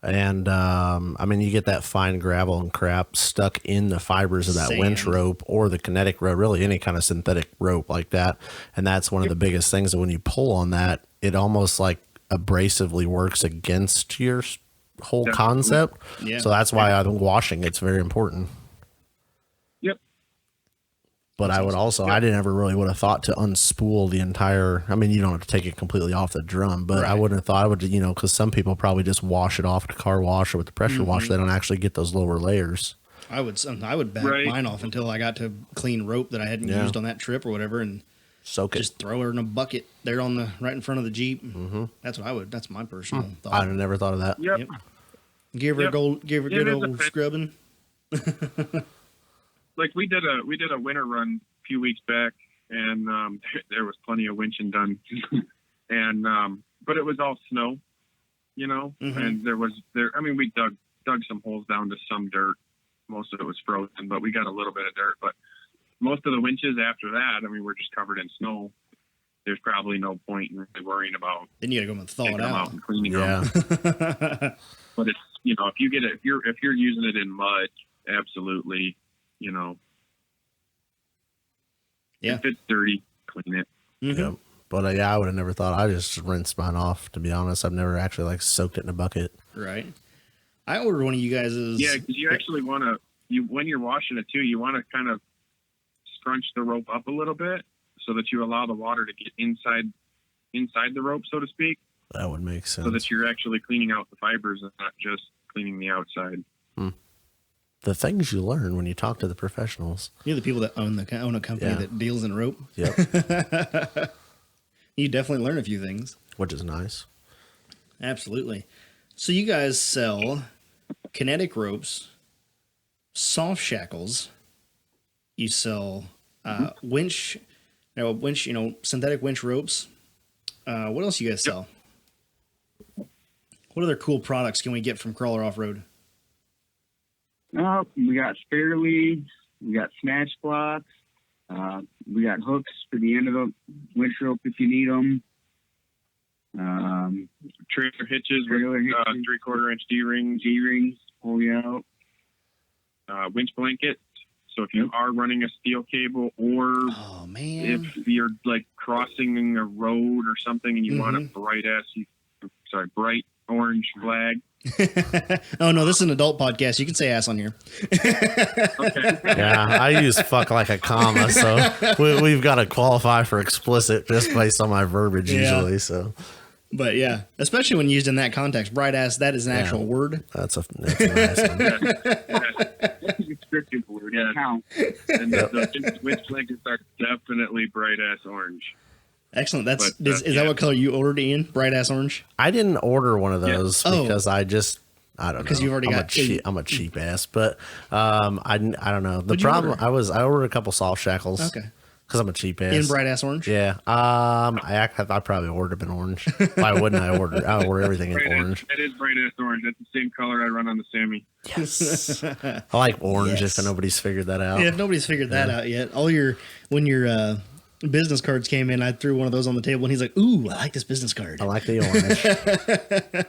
and you get that fine gravel and crap stuck in the fibers of that winch rope or the kinetic rope, really any kind of synthetic rope like that. And that's one of the biggest things that when you pull on that, it almost like abrasively works against your whole concept. Yeah. So that's why I'm washing. It's very important. But I would also, I didn't ever really would have thought to unspool the entire, you don't have to take it completely off the drum, but I wouldn't have thought I would, because some people probably just wash it off with the car wash or with the pressure washer. They don't actually get those lower layers. I would back mine off until I got to clean rope that I hadn't used on that trip or whatever. And Soak it. Just throw her in a bucket there on the right in front of the Jeep. Mm-hmm. That's what I would. That's my personal thought. I'd have never thought of that. Yep. Give her a good old scrubbing. Like we did a winter run a few weeks back, and there was plenty of winching done, and but it was all snow, you know, and I mean, we dug some holes down to some dirt. Most of it was frozen, but we got a little bit of dirt. But most of the winches after that, I mean, we're just covered in snow. There's probably no point in really worrying about. Then you got to go and thaw taking it them out. out and cleaning them. But it's, you know, if you're using it in mud, absolutely, you know. Yeah. If it's dirty, clean it. Mm-hmm. Yep. But yeah, I would have never thought. I just rinsed mine off. To be honest, I've never actually like soaked it in a bucket. Right. I ordered one of you guys's. Yeah, because you actually want to, when you're washing it too, you want to kind of scrunch the rope up a little bit so that you allow the water to get inside the rope, so to speak. That would make sense. So that you're actually cleaning out the fibers and not just cleaning the outside. The things you learn when you talk to the professionals. You're the people that own a company that deals in rope. Yep. You definitely learn a few things. Which is nice. Absolutely. So you guys sell kinetic ropes, soft shackles. You sell winch, synthetic winch ropes. What else you guys sell? What other cool products can we get from Crawler Off-Road? We got spare leads. We got snatch blocks. We got hooks for the end of the winch rope if you need them. Trailer hitches Trailer with hitches. 3/4 inch D-rings. G-rings, pull you out. Winch blankets. So if you are running a steel cable, or Oh man! if you're like crossing a road or something and you want a bright orange flag. Oh no, this is an adult podcast. You can say ass on here. Okay. Yeah, I use fuck like a comma, so we've got to qualify for explicit just based on my verbiage usually. So, But yeah, especially when used in that context, bright ass. That is an actual word. that's a nice one. That's a descriptive word. Yeah. Count. And the winch blankets are definitely bright ass orange. Excellent. But, Is that what color you ordered, Ian? Bright ass orange. I didn't order one of those Oh. because I don't know. Because you've already got eight. I'm a cheap ass, but I don't know. The What'd you problem order? I ordered a couple soft shackles. Okay. Because I'm a cheap ass. In bright ass orange. Yeah. I probably ordered them in orange. Why wouldn't I order? I order everything in orange. That is bright ass orange. That's the same color I run on the Sammy. Yes. I like orange. Yes. If nobody's figured that out. Yeah, if nobody's figured that out yet, when your business cards came in, I threw one of those on the table, and he's like, "Ooh, I like this business card." I like the orange.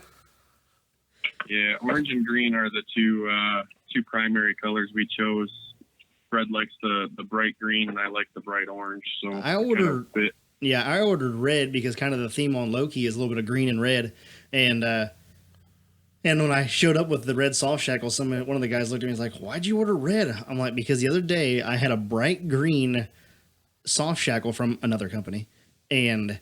Yeah, orange and green are the two primary colors we chose. Fred likes the bright green, and I like the bright orange. So I ordered- fit. Yeah, I ordered red because kind of the theme on Loki is a little bit of green and red, and when I showed up with the red soft shackle, one of the guys looked at me and was like, "Why'd you order red?" I'm like, "Because the other day I had a bright green soft shackle from another company, and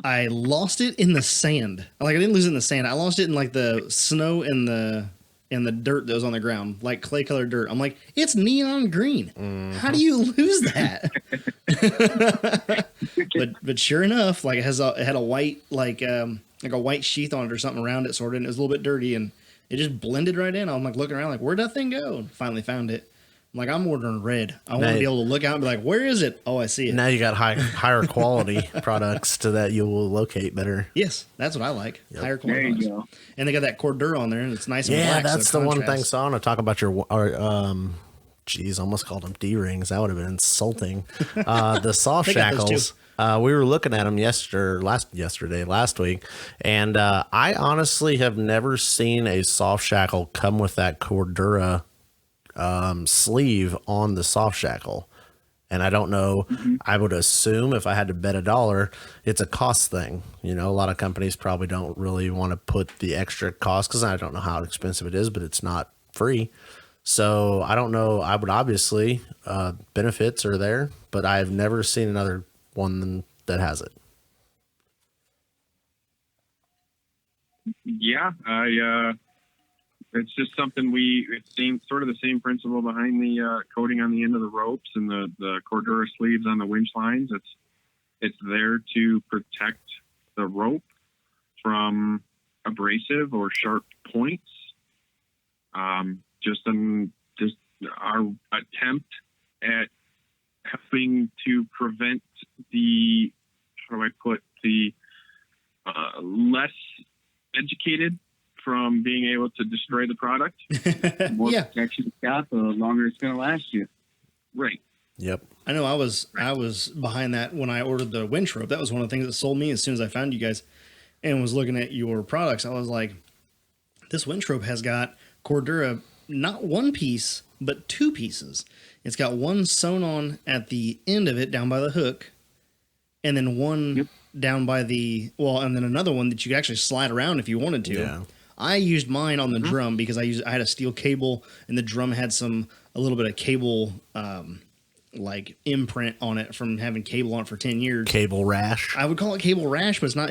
I lost it in the sand. Like I didn't lose it in the sand. I lost it in like the snow and the dirt that was on the ground, like clay colored dirt. I'm like, it's neon green. How do you lose that? but sure enough, like it had a white like a white sheath on it or something around it, sort of, and it was a little bit dirty, and it just blended right in. I'm like looking around, like where'd that thing go? And finally found it. I'm like, I'm ordering red. I want to be able to look out and be like, where is it? Oh, I see it. Now you got higher quality products to that you will locate better. Yes, that's what I like. Higher There quality. you products. go. And they got that cordura on there, and it's nice and Yeah, black. that's so the one contrast. thing. So I want to talk about almost called them D-rings. That would have been insulting. The soft They got those shackles. We were looking at them last week, and I honestly have never seen a soft shackle come with that cordura sleeve on the soft shackle. And I don't know, I would assume if I had to bet $1, it's a cost thing. You know, a lot of companies probably don't really want to put the extra cost because I don't know how expensive it is, but it's not free. So I don't know. I would obviously, benefits are there, but I've never seen another one that has it. Yeah, It's just something it's sort of the same principle behind the coating on the end of the ropes and the Cordura sleeves on the winch lines. It's there to protect the rope from abrasive or sharp points. Just our attempt at helping to prevent the, how do I put, the less educated from being able to destroy the product. The more protection it's got, the longer it's going to last you. Right. Yep. I know I was behind that when I ordered the winch rope. That was one of the things that sold me as soon as I found you guys and was looking at your products. I was like, this winch rope has got Cordura, not one piece, but two pieces. It's got one sewn on at the end of it down by the hook, and then one down by and then another one that you could actually slide around if you wanted to. Yeah. I used mine on the drum because I had a steel cable, and the drum had a little bit of cable like imprint on it from having cable on it for 10 years. Cable rash. I would call it cable rash, but it's not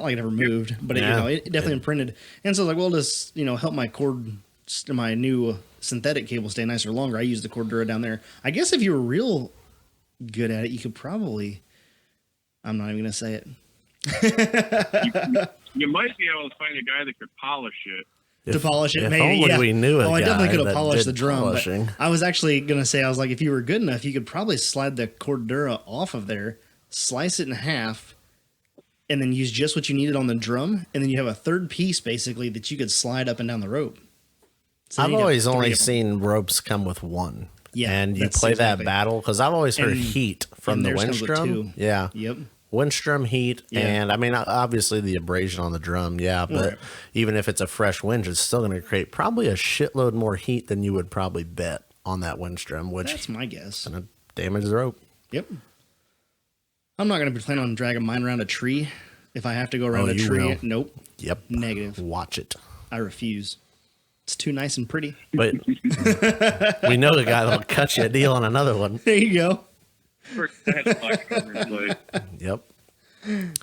like it ever moved, but it definitely imprinted. And so I was like, well, just, help my new synthetic cable stay nicer longer. I use the Cordura down there. I guess if you were real good at it, you could probably, I'm not even going to say it. You might be able to find a guy that could polish it. To polish it, if maybe. only we knew a I definitely guy could have that polished the did drum. polishing. But I was actually going to say, I was like, if you were good enough, you could probably slide the Cordura off of there, slice it in half, and then use just what you needed on the drum. And then you have a third piece, basically, that you could slide up and down the rope. So I've always only seen ropes come with one. Yeah, and you that's play exactly. that battle because I've always heard And- heat from and the theirs winch comes with drum. two. Yeah. Yep. Winch drum heat, Yeah. and I mean, obviously the abrasion on the drum, yeah, but Right. even if it's a fresh winch, it's still going to create probably a shitload more heat than you would probably bet on that winch drum, which That's my guess. is going to damage the rope. Yep. I'm not going to be planning on dragging mine around a tree. If I have to go around a you tree, will. nope. Yep. Negative. Watch it. I refuse. It's too nice and pretty. But we know the guy that'll cut you a deal on another one. There you go. Yep.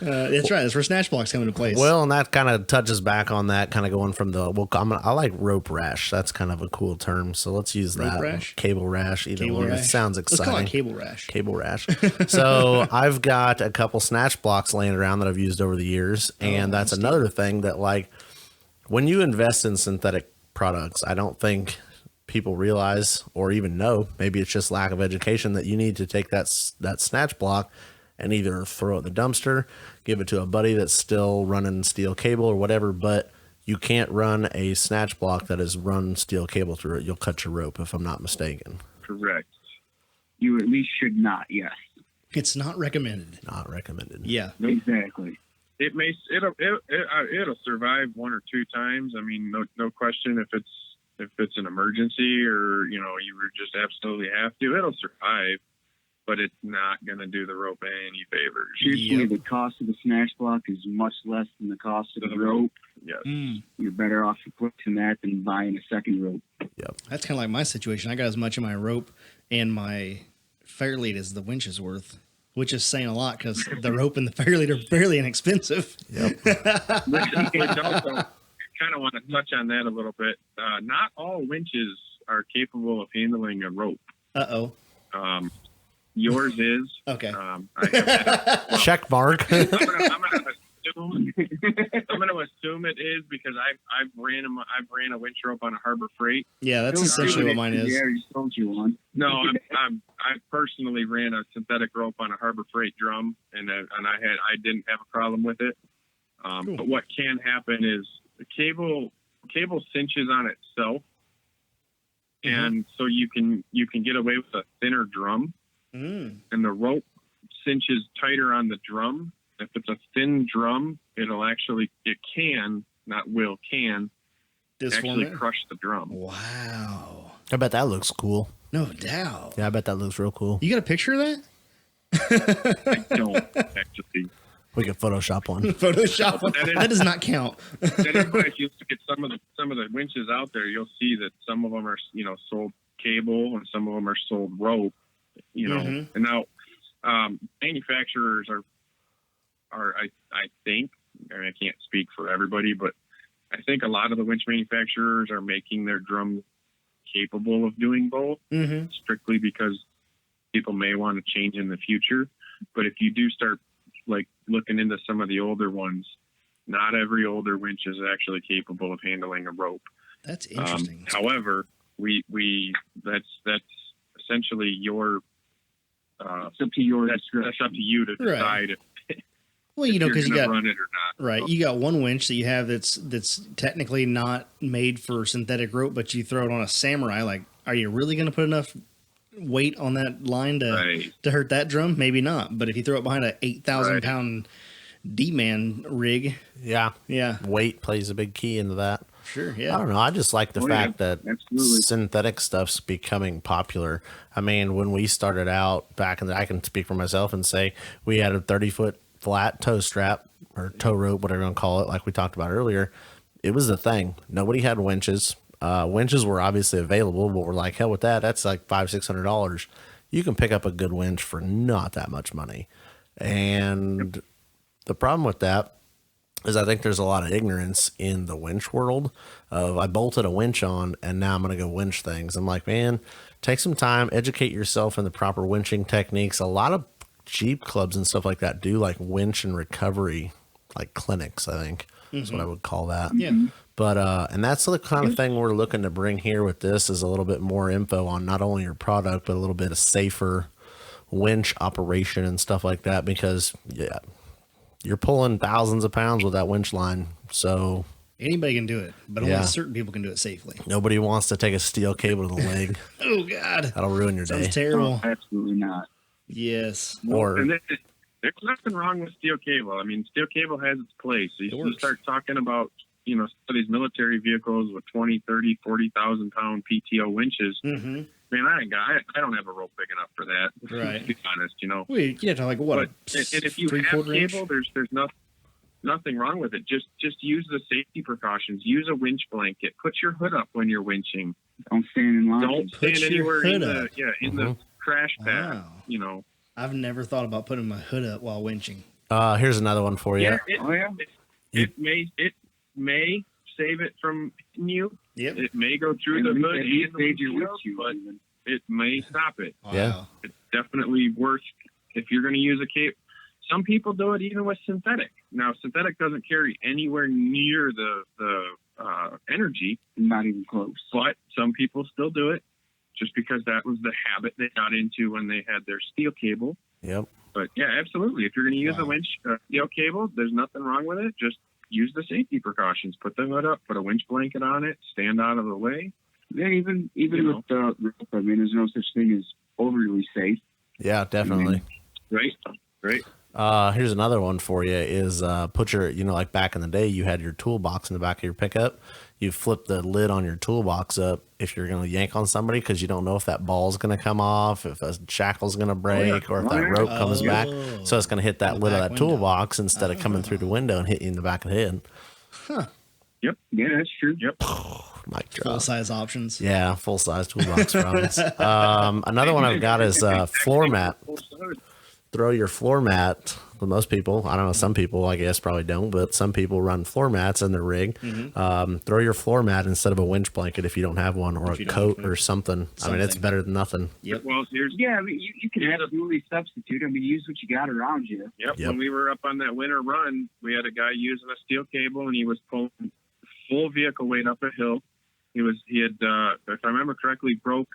That's right. That's where snatch blocks come into place. Well, and that kind of touches back on that, kind of going from I like rope rash. That's kind of a cool term. So let's use Rope that. rash? Cable rash. Either Cable one. rash. It sounds Let's exciting. call it cable rash. Cable rash. So I've got a couple snatch blocks laying around that I've used over the years. And that's another thing that, like, when you invest in synthetic products, I don't think people realize or even know, maybe it's just lack of education, that you need to take that snatch block and either throw it in the dumpster, give it to a buddy that's still running steel cable or whatever, but you can't run a snatch block that has run steel cable through it. You'll cut your rope, if I'm not mistaken. Correct. You at least should not, yes. It's not recommended. Not recommended. Yeah. Exactly. It'll survive one or two times. I mean, no question. If it's an emergency or you just absolutely have to, it'll survive. But it's not going to do the rope any favors. Usually the cost of the snatch block is much less than the cost of the rope. Yes. You're better off replacing that than buying a second rope. Yep. That's kind of like my situation. I got as much of my rope and my fairlead as the winch is worth, which is saying a lot because the rope and the fairlead are fairly inexpensive. Yep. Which also, kind of want to touch on that a little bit. Not all winches are capable of handling a rope. Uh-oh. Yours is. Okay. I have had Check mark. I'm gonna assume it is because I've ran a winch rope on a Harbor Freight. Yeah, that's essentially what mine is. Yeah, you sold you one. No, I personally ran a synthetic rope on a Harbor Freight drum, and I didn't have a problem with it. Cool. But what can happen is the cable cinches on itself, and so you can get away with a thinner drum. And the rope cinches tighter on the drum. If it's a thin drum, can actually crush the drum. Wow. I bet that looks cool. No doubt. Yeah, I bet that looks real cool. You got a picture of that? I don't actually. We could Photoshop one. Photoshop. That does not count. If you look at some of the winches out there, you'll see that some of them are sold cable and some of them are sold rope. And now manufacturers are I think, I mean, I can't speak for everybody, but I think a lot of the winch manufacturers are making their drums capable of doing both, strictly because people may want to change in the future. But if you do start like looking into some of the older ones, not every older winch is actually capable of handling a rope. That's interesting. However, that's essentially your. It's up to your that's up to you to decide if, well, you know, because you got run it or not. Right, you got one winch that you have that's technically not made for synthetic rope, but you throw it on a samurai. Like, are you really going to put enough weight on that line to hurt that drum? Maybe not. But if you throw it behind a 8,000 pound D-man rig, yeah, yeah, weight plays a big key into that. Sure, yeah. I don't know. I just like the fact that absolutely. synthetic stuff's becoming popular. I mean, when we started out back in the, I can speak for myself and say we had a 30-foot flat toe strap or toe rope, whatever you want to call it, like we talked about earlier. It was the thing. Nobody had winches. Winches were obviously available, but we're like, hell with that. That's like $500-$600. You can pick up a good winch for not that much money. And the problem with that is I think there's a lot of ignorance in the winch world of I bolted a winch on and now I'm going to go winch things. I'm like, man, take some time, educate yourself in the proper winching techniques. A lot of Jeep clubs and stuff like that do like winch and recovery, like clinics, I think is what I would call that. Yeah. But, and that's the kind of thing we're looking to bring here with this is a little bit more info on not only your product, but a little bit of safer winch operation and stuff like that, because yeah, you're pulling thousands of pounds with that winch line. So anybody can do it, but only certain people can do it safely. Nobody wants to take a steel cable to the leg. Oh God, that'll ruin your day. Sounds terrible. Oh, absolutely not. Yes. Or and there's nothing wrong with steel cable. I mean, steel cable has its place. You start talking about, you know, some of these military vehicles with 20, 30, 40,000 pound PTO winches. Mm-hmm. Man, I don't have a rope big enough for that. Right. To be honest, you know. Wait, you have to like what? And if you have cable, there's nothing wrong with it. Just use the safety precautions. Use a winch blanket. Put your hood up when you're winching. Don't stand in line. Don't stand anywhere in the crash pad. Wow. You know. I've never thought about putting my hood up while winching. Here's another one for you. It may save it from hitting you. Yep. It may go through the hood and the windshield, but it may stop it. Wow. Yeah. It's definitely worth if you're going to use a cable. Some people do it even with synthetic. Now, synthetic doesn't carry anywhere near the energy. Not even close. But some people still do it just because that was the habit they got into when they had their steel cable. Yep. But yeah, absolutely. If you're going to use a winch steel cable, there's nothing wrong with it. Just use the safety precautions. Put the hood up. Put a winch blanket on it. Stand out of the way. Yeah, even with the rope, I mean, there's no such thing as overly safe. Yeah, definitely. Right. Here's another one for you is put your, you know, like back in the day, you had your toolbox in the back of your pickup. You flip the lid on your toolbox up if you're going to yank on somebody because you don't know if that ball's going to come off, if a shackle's going to break, or if that rope comes back. So it's going to hit that lid of that toolbox instead of coming through the window and hit you in the back of the head. Huh. Yep. Yeah, that's true. Yep. Mic drop. Full size options. Yeah, full size toolbox runs. Another one I've got is floor mat. Throw your floor mat. Well, most people, I don't know, some people I guess probably don't, but some people run floor mats in their rig. Throw your floor mat instead of a winch blanket if you don't have one, or a coat or something. I mean, it's better than nothing. Yep. Well, I mean, you can absolutely substitute. I mean, use what you got around you. Yep. When we were up on that winter run, we had a guy using a steel cable, and he was pulling full vehicle weight up a hill. He had, if I remember correctly, broke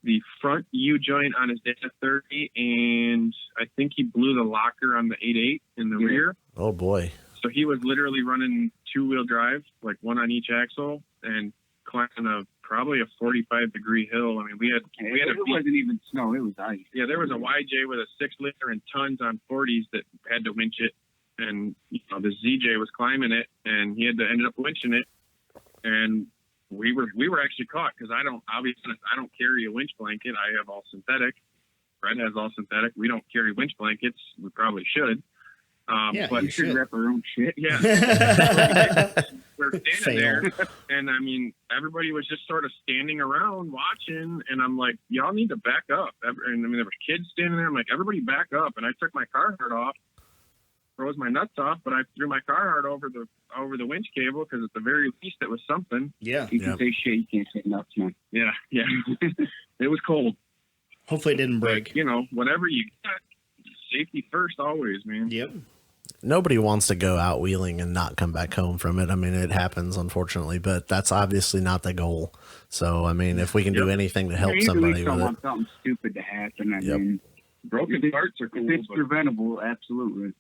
the front U-joint on his Dana 30, and I think he blew the locker on the 8.8 in the rear. Oh, boy. So he was literally running two-wheel drive, like one on each axle, and climbing probably a 45-degree hill. I mean, it wasn't even snow; it was ice. Yeah, there was a YJ with a 6-liter and tons on 40s that had to winch it, and you know the ZJ was climbing it, and he ended up winching it, and we were actually caught because I don't carry a winch blanket. I have all synthetic. Fred has all synthetic. We don't carry winch blankets. We probably should. But you should wrap our own shit. Yeah. We're standing there, and I mean, everybody was just sort of standing around watching, and I'm like, y'all need to back up. And I mean, there were kids standing there. I'm like, everybody back up. And I took my Carhartt off, froze my nuts off, but I threw my Carhartt over the winch cable because at the very least it was something. Yeah. You can say shit, you can't say nuts, man. Yeah. It was cold. Hopefully it didn't break. But, you know, whatever you got, safety first always, man. Yep. Nobody wants to go out wheeling and not come back home from it. I mean, it happens, unfortunately, but that's obviously not the goal. So, I mean, if we can do anything to help You somebody don't with it. want something stupid to happen. I Yep. mean, Broken parts are cool. if it's but preventable, absolutely.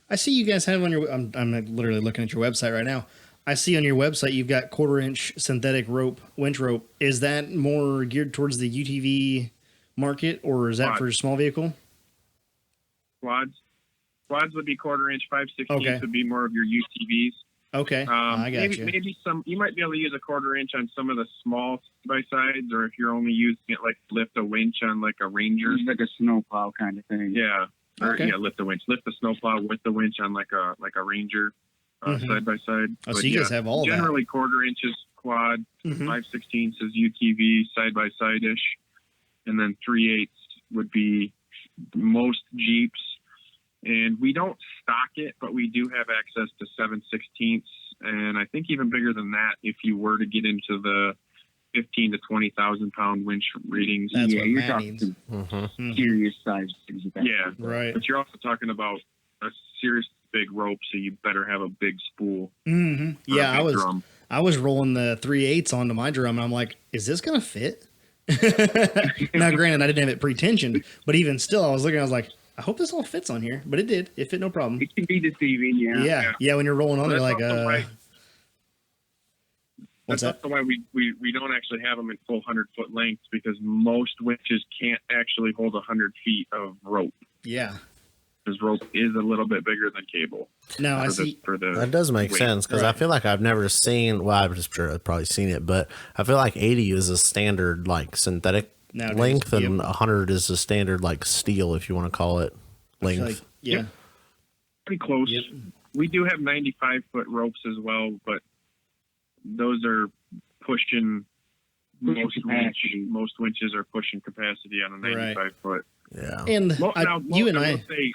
I see you guys have on your. I'm literally looking at your website right now. I see on your website you've got 1/4-inch synthetic winch rope. Is that more geared towards the UTV market, or is that Quad. for a small vehicle? Quads would be 1/4-inch, 5/16 Okay. would be more of your UTVs. Okay, I got maybe, you. Maybe you might be able to use a 1/4-inch on some of the small by sides, or if you're only using it like lift a winch on like a Ranger. It's like a snowplow kind of thing. Yeah. Or, Okay. yeah, lift the winch. Lift the snowplow with the winch on like a Ranger Mhm. side by side. Oh, so But you guys yeah, have all generally 1/4-inches quad, that. Mhm. 5/16 is UTV side by side ish, and then 3/8 would be most Jeeps. And we don't stock it, but we do have access to 7/16, and I think even bigger than that if you were to get into the 15 to 20,000 pound winch ratings. That's yeah, what you're Matt talking needs. some Mhm. serious size things at that Yeah. point. Right. But you're also talking about a serious big rope, so you better have a big spool. Hmm. or a Yeah, big drum. I was rolling the 3/8 onto my drum, and I'm like, is this gonna fit? Now, granted, I didn't have it pre-tensioned, but even still, I was looking. I was like, I hope this all fits on here, but it did. It fit no problem. It can be deceiving, yeah. Yeah. When you're rolling on, Well, you're like, that's also why- what's That's that? also why we don't actually have them in full 100-foot lengths, because most winches can't actually hold 100 feet of rope. Yeah. Because rope is a little bit bigger than cable. No, I for see. the That does make weight. sense because I Right. feel like I've never seen. Well, I'm just sure I've probably seen it, but I feel like 80 is a standard like synthetic Nowadays, length, and yep. 100 is a standard like steel, if you want to call it I feel length. like, yeah. Yep. Pretty close. Yep. We do have 95-foot ropes as well, but those are pushing capacity. most winches are pushing capacity on a Right. 95-foot. Yeah. And you and I will say,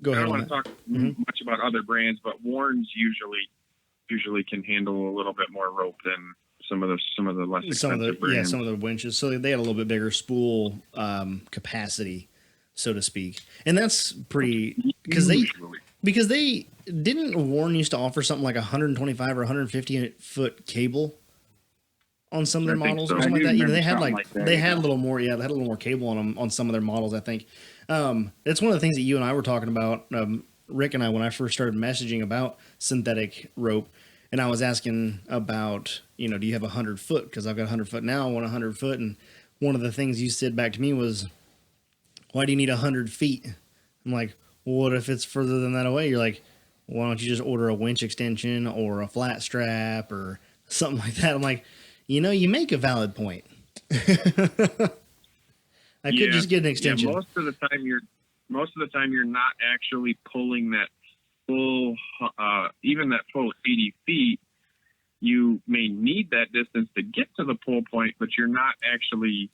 go I ahead. don't On want to that. talk Mhm. much about other brands, but Warren's usually can handle a little bit more rope than some of the less expensive brands. Some of the winches. So they had a little bit bigger spool capacity, so to speak, and that's pretty because they didn't Warren used to offer something like 125 or 150 foot cable on some of their I think models so. or something I like do that. You know, remember they had something like like that, they yeah. had a little more. Yeah, they had a little more cable on them on some of their models. I think it's one of the things that you and I were talking about. Rick and I, when I first started messaging about synthetic rope, and I was asking about, do you have 100 foot? Because I've got 100 foot now. I want 100 foot, and one of the things you said back to me was, "Why do you need 100 feet?" I'm like, well, what if it's further than that away? You're like, why don't you just order a winch extension or a flat strap or something like that? I'm like, you make a valid point. I could just get an extension. Yeah, most of the time you're not actually pulling that full, even that full 80 feet. You may need that distance to get to the pull point, but you're not actually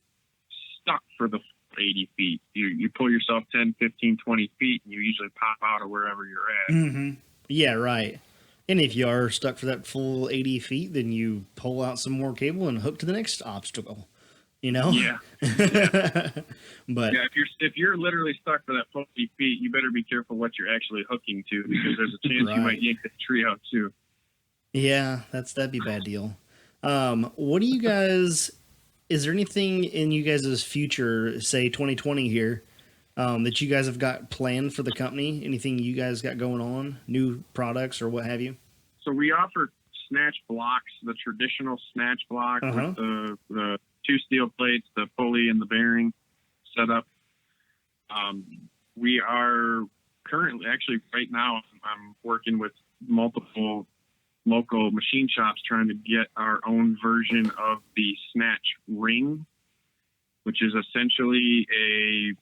stuck for the 80 feet. You pull yourself 10, 15, 20 feet, and you usually pop out of wherever you're at. Mm-hmm. Yeah, right. And if you are stuck for that full 80 feet, then you pull out some more cable and hook to the next obstacle. Yeah. But Yeah, if you're literally stuck for that 50 feet, you better be careful what you're actually hooking to, because there's a chance Right. you might yank the tree out too. yeah, that'd be a bad deal. What do you guys? Is there anything in you guys' future, say 2020 here, that you guys have got planned for the company? Anything you guys got going on? New products or what have you? So we offer snatch blocks, the traditional snatch block Uh-huh. with the two steel plates, the pulley, and the bearing setup. We are currently, actually right now, I'm working with multiple local machine shops trying to get our own version of the snatch ring, which is essentially a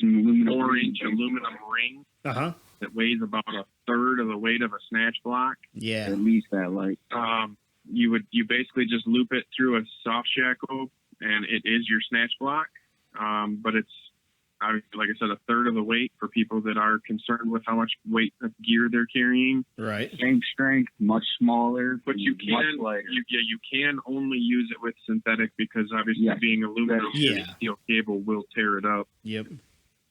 4-inch aluminum ring Uh-huh. that weighs about a third of the weight of a snatch block. Yeah. At least that light. You basically just loop it through a soft shackle, and it is your snatch block. But it's obviously, like I said, a third of the weight for people that are concerned with how much weight of gear they're carrying. Right. Same strength, much smaller, But you much can, lighter. you can only use it with synthetic because obviously Yes. being aluminum, Yeah. steel cable will tear it up. Yep.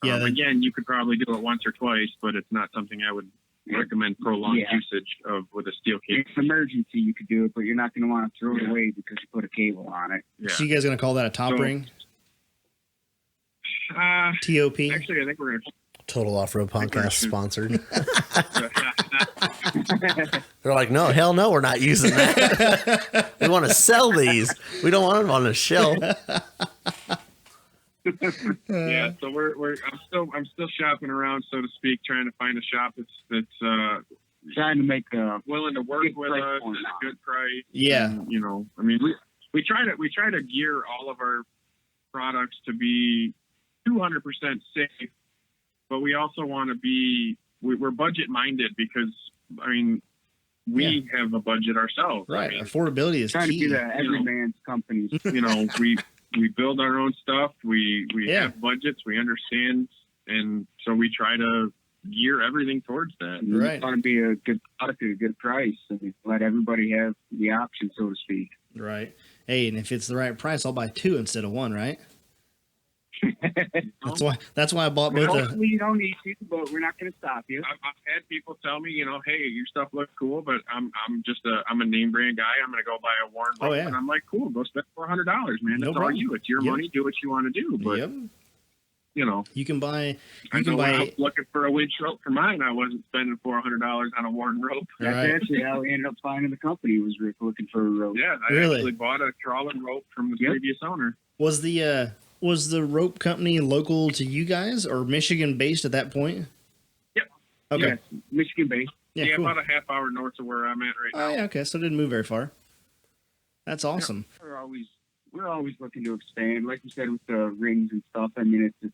Yeah. Again, you could probably do it once or twice, but it's not something I would recommend prolonged Yeah. usage of with a steel cable. It's an emergency, you could do it, but you're not going to want to throw it away because you put a cable on it. Yeah. So you guys gonna call that a top So- ring? Uh, TOP. actually, I think we're Total Off-Road Podcast should- sponsored. gonna. They're like, no, hell no, we're not using that. We want to sell these. We don't want them on the shelf. Yeah, so I'm still shopping around, so to speak, trying to find a shop that's Trying to make a willing to work Good with price us point at on a good price. Yeah. And, you know, I mean, we try to gear all of our products to be 200% safe, but we also want to be we're budget minded because I mean we have a budget ourselves. Right. I mean, Affordability is trying to key. be the everyman's company. you know, we build our own stuff. We Yeah. have budgets. We understand, and so we try to gear everything towards that. You Right. want to be a good product at a good price and let everybody have the option, so to speak. Right. Hey, and if it's the right price, I'll buy two instead of one. Right. That's why I bought both. Hopefully you don't need to, but we're not going to stop you. I've had people tell me, you know, hey, your stuff looks cool, but I'm a name brand guy. I'm gonna go buy a Warren rope, yeah. and I'm like, cool, go spend $400, man. No That's all problem. you. It's your Yep. money. Do what you want to do. But Yep. you know, You can buy. I You know can when I buy. was looking for a winch rope for mine, I wasn't spending $400 on a Warren rope. That's Right. actually how we ended up finding the company. Was Rick looking for a rope. Yeah, I Really? actually bought a trawler rope from the Yep. previous owner. Was the rope company local to you guys or Michigan based at that point? Yep. Okay. Yes, Michigan based. Yeah. Cool. About a half hour north of where I'm at right now. Oh yeah. Okay. So it didn't move very far. That's awesome. We're always looking to expand. Like you said with the rings and stuff. I mean, it's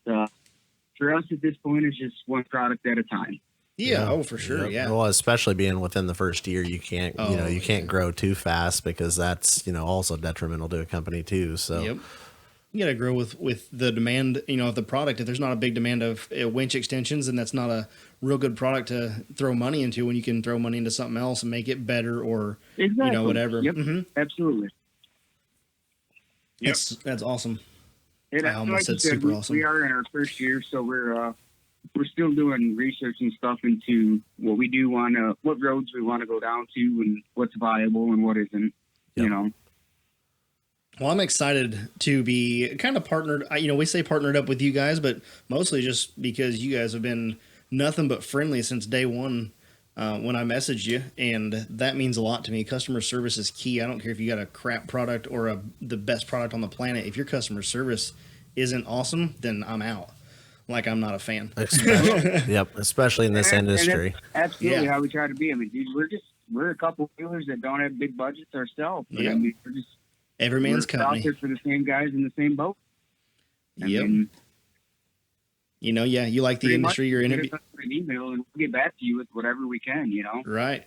for us at this point, it's just one product at a time. Yeah. Oh, for sure. Yep. Yeah. Well, especially being within the first year, you can't, Oh, you can't grow too fast because that's, also detrimental to a company too. So, Yep. You got to grow with the demand, of the product. If there's not a big demand of winch extensions, then that's not a real good product to throw money into when you can throw money into something else and make it better or, Exactly. whatever. Yep. Mhm. Absolutely. Yep. That's awesome. And I almost said super we, awesome. We are in our first year, so we're still doing research and stuff into what we do want to, what roads we want to go down to, and what's viable and what isn't. Yep. Well, I'm excited to be kind of partnered. We say partnered up with you guys, but mostly just because you guys have been nothing but friendly since day one when I messaged you, and that means a lot to me. Customer service is key. I don't care if you got a crap product or the best product on the planet. If your customer service isn't awesome, then I'm out. Like I'm not a fan. especially in this And industry. that's absolutely Yeah. how we try to be. I mean, dude, we're a couple dealers that don't have big budgets ourselves. But Yeah. I mean, we're Every man's out company. there for the same guys in the same boat. I Yep. mean, You like the pretty industry much you're in. hit us up with an email and we'll get back to you with whatever we can. Right.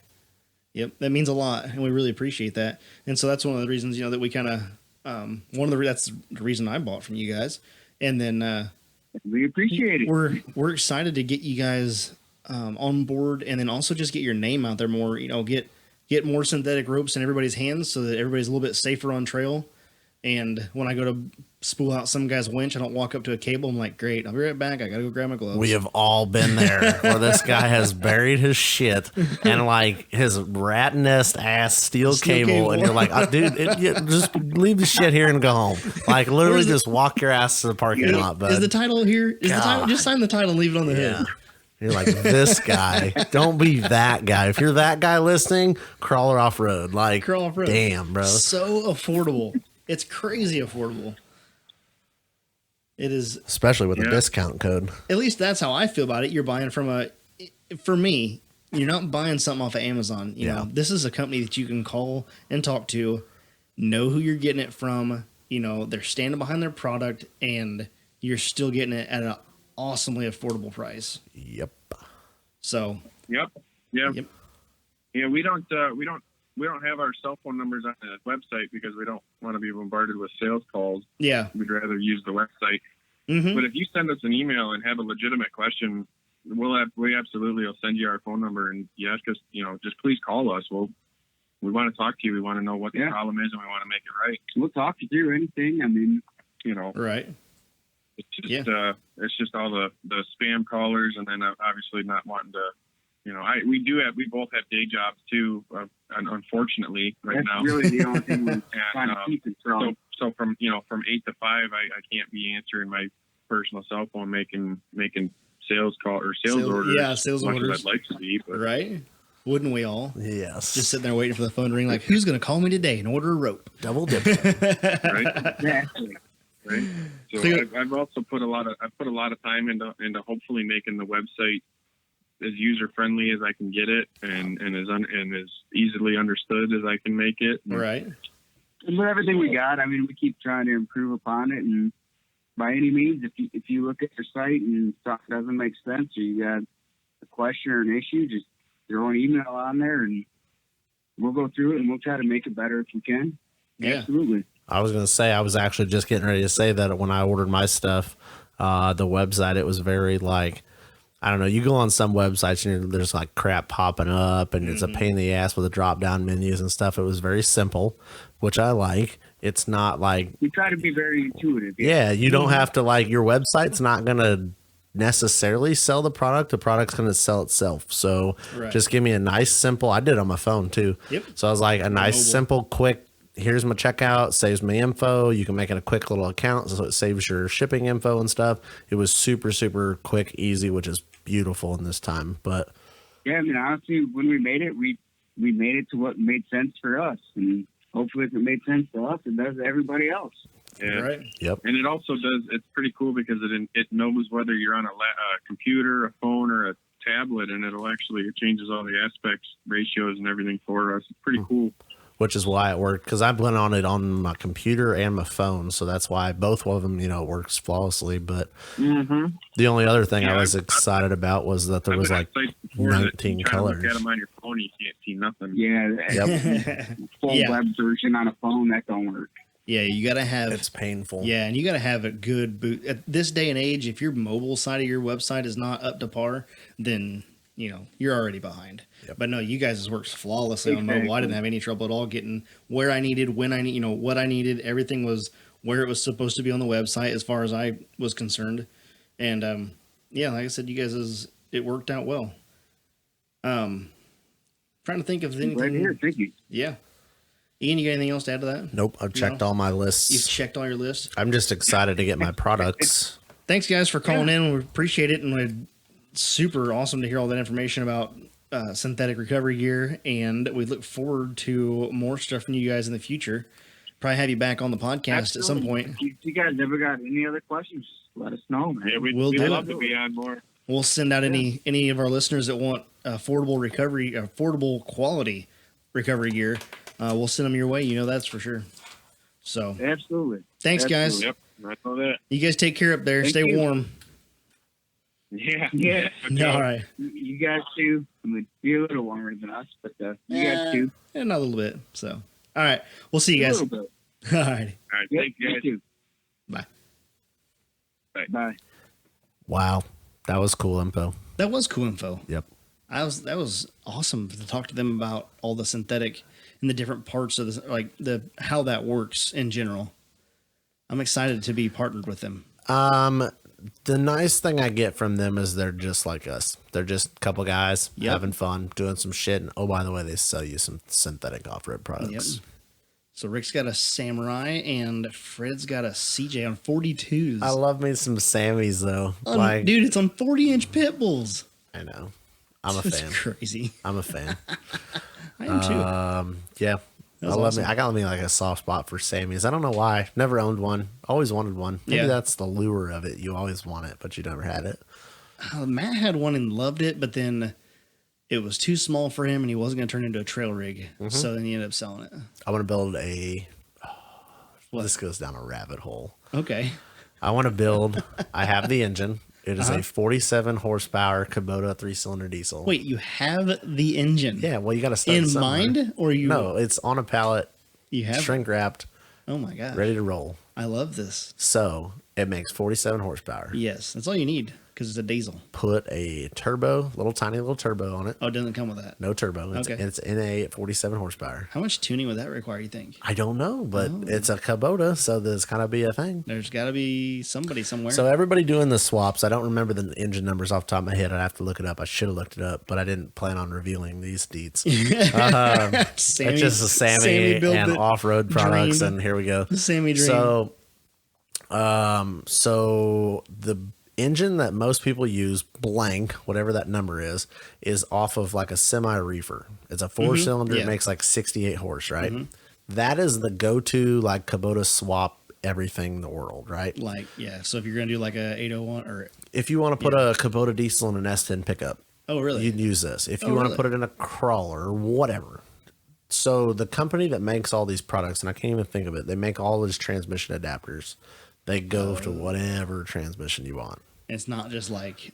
Yep. That means a lot, and we really appreciate that. And so that's one of the reasons, that we kind of that's the reason I bought from you guys. And then We appreciate it. we're excited to get you guys on board, and then also just get your name out there more. Get more synthetic ropes in everybody's hands so that everybody's a little bit safer on trail. And when I go to spool out some guy's winch, I don't walk up to a cable. I'm like, great, I'll be right back. I gotta go grab my gloves. We have all been there where this guy has buried his shit and like his rat nest ass steel cable. And you're like, dude, just leave the shit here and go home. Like literally just walk your ass to the parking lot, bud. Is the title here? Is the title? Just sign the title and leave it on the hood. You're like, this guy. Don't be that guy. If you're that guy listening, Crawler Off-Road. Like, Crawl Off-Road. damn, bro. So affordable. It's crazy affordable. It is. Especially with a discount code. At least that's how I feel about it. You're buying from for me, you're not buying something off of Amazon. You know, this is a company that you can call and talk to, know who you're getting it from. They're standing behind their product, and you're still getting it at an awesomely affordable price. Yep. So. Yep. Yep. Yeah, we don't have our cell phone numbers on the website because we don't want to be bombarded with sales calls. Yeah. We'd rather use the website. Mhm. But if you send us an email and have a legitimate question, we absolutely will send you our phone number, and you ask us, just please call us. We want to talk to you. We want to know what the problem is, and we want to make it right. We'll talk you through anything. I mean, Right. It's just it's just all the spam callers, and then obviously not wanting to. We both have day jobs too, unfortunately, right that's now. really the only thing we're trying to keep it from. So from 8 to 5, I can't be answering my personal cell phone, making sales orders. Yeah, sales as much orders. as I'd like to be, but Right? Wouldn't we all? Yes. Just sitting there waiting for the phone to ring, like, who's going to call me today and order a rope? Double dip. right. Exactly. Right. So I've also put a lot of time into hopefully making the website as user friendly as I can get it, and as easily understood as I can make it. Right. And with everything we got, I mean, we keep trying to improve upon it. And by any means, if you look at your site and stuff doesn't make sense, or you got a question or an issue, just throw an email on there, and we'll go through it and we'll try to make it better if we can. Yeah. Absolutely. I was going to say, I was actually just getting ready to say that when I ordered my stuff, the website, it was very like, I don't know, you go on some websites and there's like crap popping up and it's a pain in the ass with the drop down menus and stuff. It was very simple, which I like. It's not like, We try to be very intuitive. yeah, you don't have to like, your website's not going to necessarily sell the product. The product's going to sell itself. So Right. just give me a nice, simple, I did it on my phone too. Yep. So I was like, a nice, Mobile. simple, quick, here's my checkout, saves me info. You can make it a quick little account so it saves your shipping info and stuff. It was super, super quick, easy, which is beautiful in this time. But Yeah, I mean, honestly, when we made it, we made it to what made sense for us. And hopefully if it made sense to us, it does to everybody else. Yeah. Right. yep. And it also does. It's pretty cool because it knows whether you're on a computer, a phone, or a tablet, and it changes all the aspects, ratios, and everything for us. It's pretty cool. Which is why it worked, because I've went on it on my computer and my phone, so that's why both of them, it works flawlessly. But the only other thing I was excited about was that there was like 19 colors. Look at them on your phone, you can't see nothing. Yeah, full Yeah. web version on a phone, that don't work. Yeah, you got to have. It's painful. Yeah, and you got to have a good boot. At this day and age, if your mobile side of your website is not up to par, then, you're already behind. Yep. But no, you guys works flawlessly on mobile. I didn't have any trouble at all getting where I needed, when I need, what I needed. Everything was where it was supposed to be on the website as far as I was concerned. And, yeah, like I said, you guys, it worked out well. Trying to think of anything. Right here, thank you. Yeah. Ian, you got anything else to add to that? Nope, I've checked all my lists. You've checked all your lists? I'm just excited to get my products. Thanks, guys, for calling in. We appreciate it, and it's super awesome to hear all that information about synthetic recovery gear, and we look forward to more stuff from you guys in the future. Probably have you back on the podcast at some point. If you guys ever got any other questions, just let us know, man. Yeah, we'd We'll do love it. to be on more. We'll send out any of our listeners that want affordable quality recovery gear. We'll send them your way. That's for sure. So Absolutely. thanks, guys. Yep, I know that. You guys take care up there. Thank Stay you. warm. Yeah. All right. You guys too. I mean, you're a little warmer than us, but you guys too. And a little bit. So, all right. We'll see you A guys. little bit. All right. All right, Yep, thank you you guys. too. Bye. Bye. Wow, that was cool info. That was cool info. Yep. That was awesome to talk to them about all the synthetic and the different parts of how that works in general. I'm excited to be partnered with them. The nice thing I get from them is they're just like us. They're just a couple guys having fun, doing some shit. And oh, by the way, they sell you some synthetic off-road products. Yep. So Rick's got a Samurai and Fred's got a CJ on 42s. I love me some Sammys though. Dude, it's on 40-inch pit bulls. I know. I'm a That's fan. crazy. I'm a fan. I am too. Yeah. was awesome. I got me like a soft spot for Sammys. I don't know why. Never owned one. Always wanted one. Maybe Yeah. that's the lure of it. You always want it, but you never had it. Matt had one and loved it, but then it was too small for him and he wasn't going to turn it into a trail rig. So then he ended up selling it. I want to build a. What? This goes down a rabbit hole. Okay. I want to build. I have the engine. It is a 47 horsepower Kubota 3-cylinder diesel. Wait, you have the engine Yeah, well, you got to start in somewhere. mind, or you? No, it's on a pallet, you have. shrink wrapped, Oh my god! ready to roll. I love this. So it makes 47 horsepower. Yes, that's all you need because it's a diesel. Put a turbo, tiny little turbo on it. Oh, it doesn't come with that. No turbo. It's, Okay. it's NA at 47 horsepower. How much tuning would that require, you think? I don't know, but Oh. it's a Kubota, so there's gotta be a thing. There's got to be somebody somewhere. So everybody doing the swaps, I don't remember the engine numbers off the top of my head. I'd have to look it up. I should have looked it up, but I didn't plan on revealing these deets. Sammy, It's just a Sammy built and it, off-road products, dreamed. and here we go. Sammy dream. So the engine that most people use, blank, whatever that number is off of like a semi reefer. It's a 4-cylinder. Yeah. It makes like 68 horse, right? That is the go-to like Kubota swap everything in the world, right? Like, yeah. So if you're going to do like a 801 or, If you want to put a Kubota diesel in an S10 pickup, oh, really? you'd use this. If you Oh, want to really? put it in a crawler or whatever. So the company that makes all these products, and I can't even think of it, they make all these transmission adapters. They go to whatever transmission you want. it's not just like,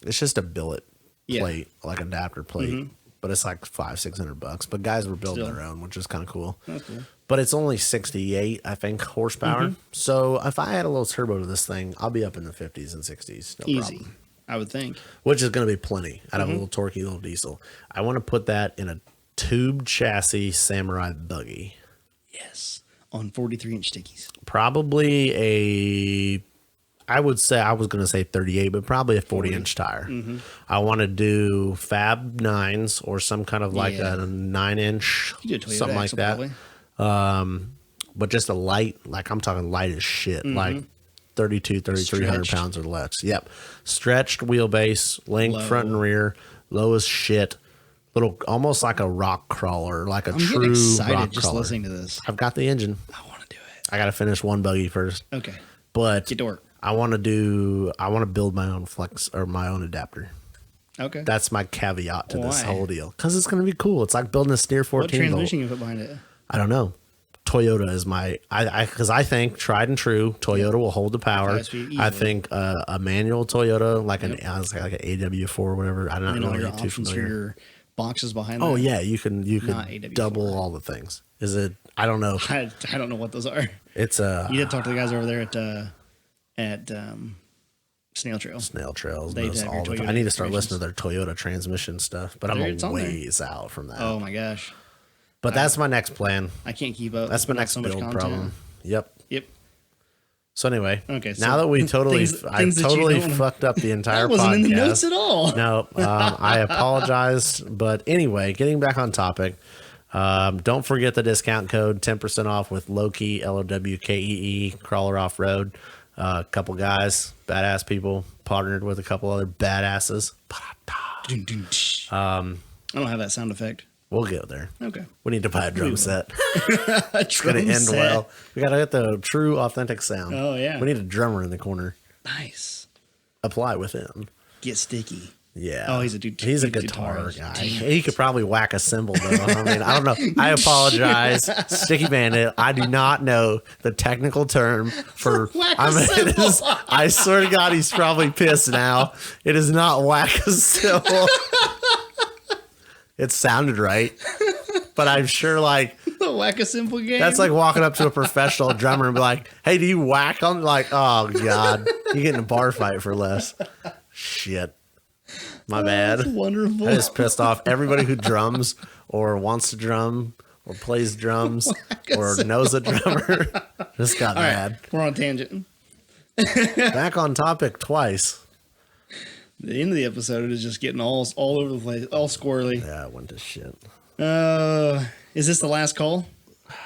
It's just a billet Yeah. plate, like an adapter plate, but it's like $500-600. But guys were building Still. their own, which is kind of cool. that's cool. But it's only 68, I think, horsepower. So if I add a little turbo to this thing, I'll be up in the 50s and 60s. No Easy, problem. I would think. Which is going to be plenty out of a little torquey little diesel. I want to put that in a tube chassis Samurai buggy. Yes. On 43-inch stickies. Probably I would say, I was going to say 38, but probably a 40-inch tire. I want to do Fab 9s or some kind of like Yeah. a 9-inch, You do a Toyota something like axle, that. probably. But just a light, like I'm talking light as shit, like 3,300 Stretched. pounds or less. Yep. Stretched wheelbase, length Low. front and rear, low as shit. Little, almost like a rock crawler, like a I'm true getting excited rock just crawler. listening to this. I've got the engine. I want to do it. I got to finish one buggy first. Okay. But Get to work. I want to build my own flex or my own adapter. Okay. That's my caveat to this Why? whole deal. Because it's going to be cool. It's like building a steer what 14 volt. transmission you put behind it? I don't know. Toyota is my, because I think tried and true, Toyota will hold the power. Fast speed, I easily. think a manual Toyota, like I was like an AW4 or whatever. I'm not And all really your too options for familiar. your boxes behind Oh that. yeah, you can Not AW4. double all the things. Is it? I don't know. I don't know what those are. It's a You did talk to the guys over there at Snail Trail. Snail Trails. They Knows have all your the Toyota I need to start listening to their Toyota transmission stuff, but I'm It's a on there. ways out from that. Oh my gosh. But that's my next plan. I can't keep up. That's my Not next so much build content. problem. Yep. Yep. So anyway, Okay, so now that we totally, things I that you totally don't- fucked up the entire That wasn't podcast. in the notes at all. No, I apologize. But anyway, getting back on topic, don't forget the discount code 10% off with Loki, LOWKEE, Crawler Off Road. A couple guys, badass people, partnered with a couple other badasses. Dun, dun, tsh. I don't have that sound effect. We'll get there. Okay. We need to buy a drum will. set. It's Gonna end well. We gotta get the true, authentic sound. Oh, yeah. We need a drummer in the corner. Nice. Apply with him. Get sticky. Yeah. Oh, he's a dude. He's a he's a guitar guitarist. guy. Damn He could probably whack a cymbal though. I mean, I don't know. I apologize, Sticky Bandit. I do not know the technical term for. Whack a I mean, it is, cymbal. I swear to God, he's probably pissed now. It is not whack a cymbal. It sounded right, but I'm sure like The whack a simple game. that's like walking up to a professional drummer and be like, "Hey, do you whack on?" Like, oh God, you get in a bar fight for less. Shit, my bad. That's wonderful. I just pissed off everybody who drums or wants to drum or plays drums or knows a drummer. Just got All mad. right, we're on a tangent. Back on topic twice. The end of the episode is just getting all over the place, all squirrely. Yeah, it went to shit. Is this the last call?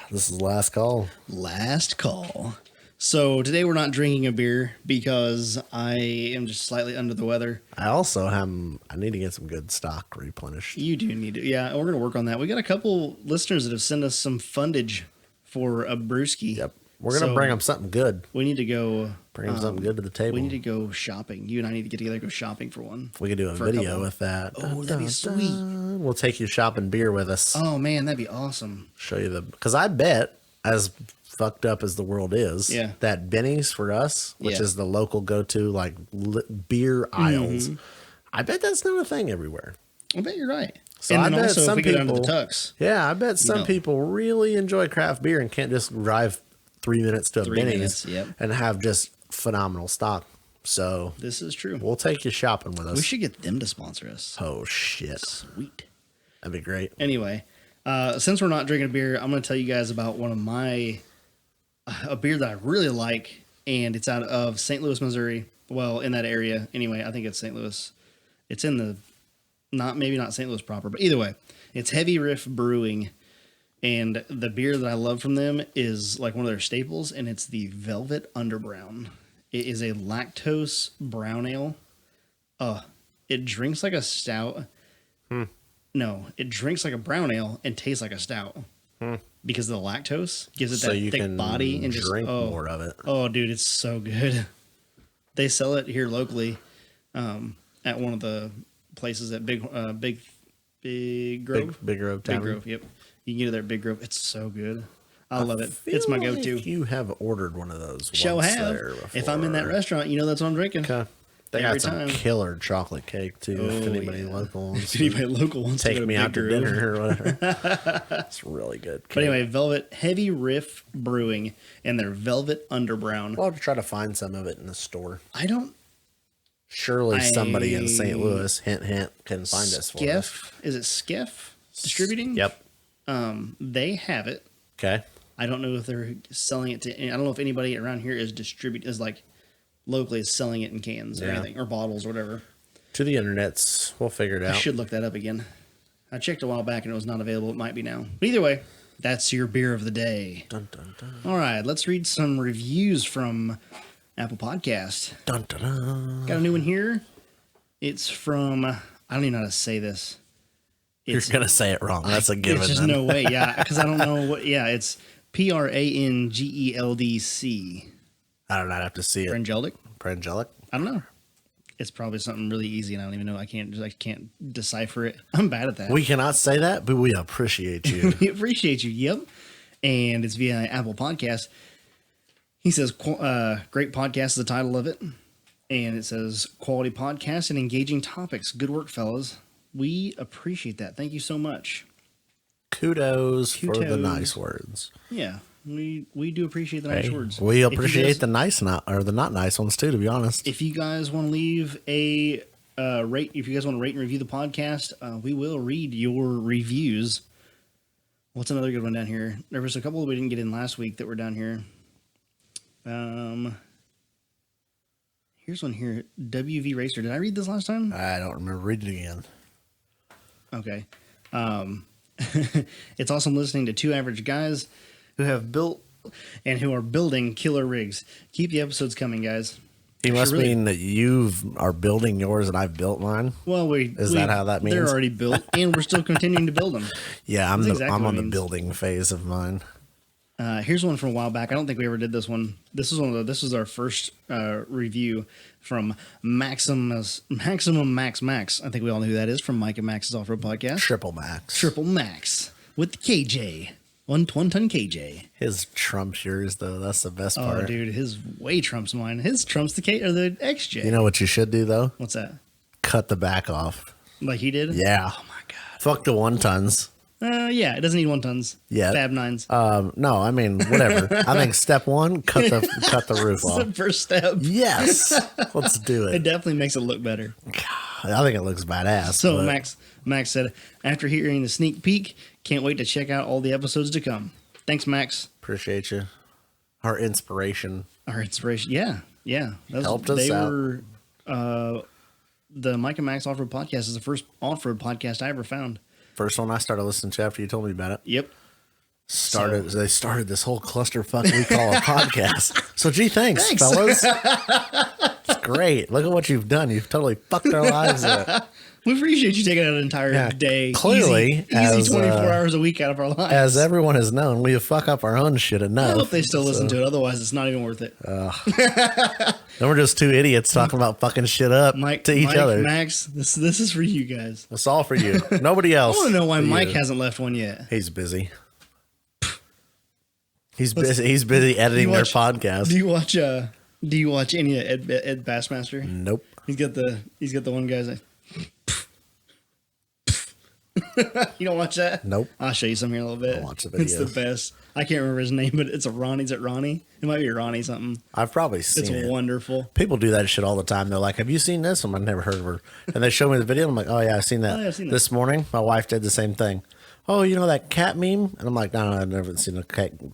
This is the last call. Last call. So today we're not drinking a beer because I am just slightly under the weather. I also I need to get some good stock replenished. You do need to, yeah. We're gonna work on that. We got a couple listeners that have sent us some fundage for a brewski. Yep. We're going to So bring them something good. We need to go. Bring them something good to the table. We need to go shopping. You and I need to get together, go shopping for one. We could do a for video couple. with that. Oh, that'd be sweet. We'll take you shopping beer with us. Oh man, that'd be awesome. Show you because I bet, as fucked up as the world is, Yeah. that Benny's for us, which Yeah. is the local go-to like beer aisles, I bet that's not a thing everywhere. I bet you're right. So and I then bet also, some if we go down to the people- Tux, Yeah, I bet some know. people really enjoy craft beer and can't just drive 3 minutes to a 3 Benny's minutes, yep. and have just phenomenal stock. So This is true. we'll take you shopping with us. We should get them to sponsor us. Oh shit, Sweet. that'd be great. Anyway, since we're not drinking a beer, I'm going to tell you guys about one of a beer that I really like, and it's out of St. Louis, Missouri. Well, in that area. Anyway, I think it's St. Louis. It's in the, maybe not St. Louis proper, but either way, it's Heavy Riff Brewing. And the beer that I love from them is like one of their staples, and it's the Velvet Underbrown. It is a lactose brown ale. It drinks like a stout. No, it drinks like a brown ale and tastes like a stout. Because the lactose gives it So that you thick can body and just drink more of it. Oh, dude, it's so good. They sell it here locally, at one of the places at Big Grove. Big Grove Big Tavern. Grove. Yep, you can get it there at Big Grove. It's so good. I love it. It's my go-to. You have ordered one of those. Shall once have. there If I'm in that before. restaurant, you know that's what I'm drinking. Okay. They Every got some time. killer chocolate cake too. If Oh, anybody yeah. local wants If anybody local wants to take go to me Big out to Grove. dinner or whatever. It's really good. But anyway, Velvet Heavy Riff Brewing and their Velvet Underbrown. I'll try to find some of it in the store. I don't. Surely somebody in St. Louis, hint, hint, can find us for us. Skiff. Is it Skiff Distributing? Yep. They have it. Okay. I don't know if they're selling it to. I don't know if anybody around here is like locally is selling it in cans or Yeah. anything or bottles or whatever. To the internets, we'll figure it I out. should look that up again. I checked a while back and it was not available. It might be now. But either way, that's your beer of the day. Dun, dun, dun. All right, let's read some reviews from Apple Podcast. Dun, dun, dun. Got a new one here. It's from, I don't even know how to say this. You're going to say it wrong. That's a given. There's just then. no way. Yeah, because I don't know what. Yeah, it's Prangeldc. I don't know. I'd have to see it. Prangelic? Prangelic? I don't know. It's probably something really easy, and I don't even know. I can't decipher it. I'm bad at that. We cannot say that, but we appreciate you. We appreciate you. Yep. And it's via Apple Podcast. He says, "Great podcast" is the title of it, and it says, "Quality podcast and engaging topics. Good work, fellas. We appreciate that. Thank you so much." Kudos for the Kudos. nice words. Yeah, we do appreciate the nice Hey, words. we If you appreciate guys- the nice or the not nice ones too, to be honest. If you guys want to leave a rate, if you guys want to rate and review the podcast, we will read your reviews. What's another good one down here? There was a couple that we didn't get in last week that were down here. Here's one here. WV Racer. Did I read this last time? I don't remember reading it again. Okay. It's awesome listening to two average guys who have built and who are building killer rigs. Keep the episodes coming, guys. You must really- mean that you are building yours and I've built mine. Well, Is that how that They're means? already built, and we're still continuing to build them. Yeah, I'm That's exactly I'm what on it the means. building phase of mine. Here's one from a while back. I don't think we ever did this one. This was our first review from Maximum Max Max. I think we all know who that is from Mike and Max's Offroad Podcast. Triple max. Triple Max with the KJ. One ton KJ. His trumps yours though. That's the best Oh, part. dude, his way trumps mine. His trumps the K or the XJ. You know what you should do though? What's that? Cut the back off. Like he did? Yeah. Oh my god. Fuck the 1 tons. Yeah, it doesn't need 1 tons. Yeah. Fab 9s. No, I mean whatever. I think step 1, cut the roof That's off. the first step. Yes. Let's do It it. definitely makes it look better. I think it looks badass. So but Max said, after hearing the sneak peek, can't wait to check out all the episodes to come. Thanks, Max. appreciate you. Our inspiration. Our inspiration. Yeah. Helped us out. Were, the Mike and Max Off-Road Podcast is the first off-road podcast I ever found. First one I started listening to after you told me about it. Yep. They started this whole clusterfuck we call a podcast. So gee, thanks. fellas. It's great. Look at what you've done. You've totally fucked our lives up. We appreciate you taking out an entire Yeah, day. clearly, Easy as, 24 hours a week out of our lives. As everyone has known, we fuck up our own shit enough. I hope they still listen to it. Otherwise, it's not even worth it. Then we're just two idiots talking about fucking shit up Mike, to each other. Max, this is for you guys. It's all for you. Nobody I else. want to know why but Mike you. hasn't left one yet. He's busy. He's busy. He's busy editing their podcast. Do you watch any of Ed Bassmaster? Nope. He's got the one guy's like, you don't watch that? Nope. I'll show you some here in a little bit. I'll watch the It's the videos. best. I can't remember his name, but it's a Ronnie. Is it Ronnie? It might be Ronnie something. I've probably seen It's it. wonderful. People do that shit all the time. They're like, "Have you seen this?" I've never heard of her. And they show me the video. And I'm like, "Oh yeah, I've seen that." Oh, yeah, I've seen that. This morning, my wife did the same thing. Oh, you know that cat meme? And I'm like, no, I've never seen a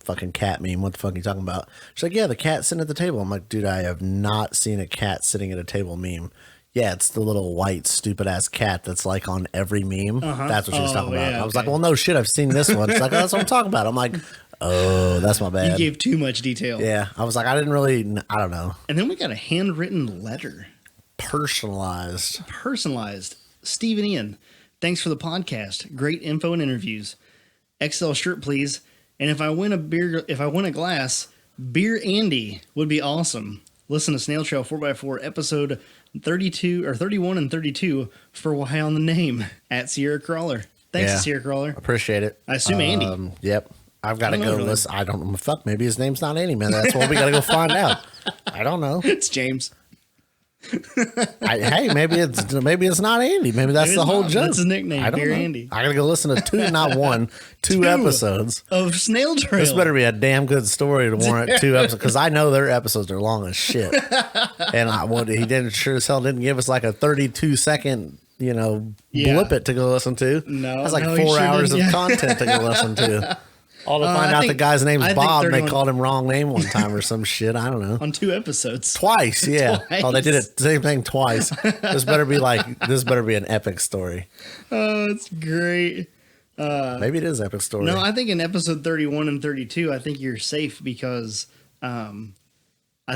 fucking cat meme. What the fuck are you talking about? She's like, yeah, the cat sitting at the table. I'm like, dude, I have not seen a cat sitting at a table meme. Yeah, it's the little white stupid ass cat that's like on every meme. That's what she was talking about. yeah, I was okay. like, well, no shit, I've seen this one. She's like, oh, that's what I'm talking about. I'm like, oh, that's my You bad. gave too much detail. Yeah, I was like, I didn't really, I don't know, And then we got a handwritten letter, personalized. personalized. Steve and Ian, thanks for the podcast. Great info and interviews. XL shirt, please. And if I win a glass, Beer Andy would be awesome. Listen to Snail Trail 4x4 episode 32 or 31 and 32 for why on the name at Sierra Crawler. Thanks, Yeah. Sierra Crawler. Appreciate it. I assume Andy. Yep. I've got to I don't go know, really. listen. I don't know. Fuck, maybe his name's not Andy, man. That's what we got to go find out. I don't know. It's James. Hey, maybe it's not Andy. Maybe that's Maybe the it's whole not. joke. That's his nickname, I don't Beer know. Andy. I got to go listen to two, not one, two episodes. Of Snail Trail. This better be a damn good story to warrant two episodes, because I know their episodes are long as shit. And he didn't sure as hell didn't give us like a 32-second, Yeah. blip it to go listen to. No, that's like no, he 4 sure hours didn't. of Yeah. content to go listen to. All to find I out think- the guy's name's I think Bob. They 31 called him wrong name one time or some shit. I don't know. On 2 episodes. Twice, yeah. Twice. Oh, they did it same thing twice. This better be an epic story. Oh, it's great. Maybe it is epic story. No, I think in episode 31 and 32, I think you're safe because I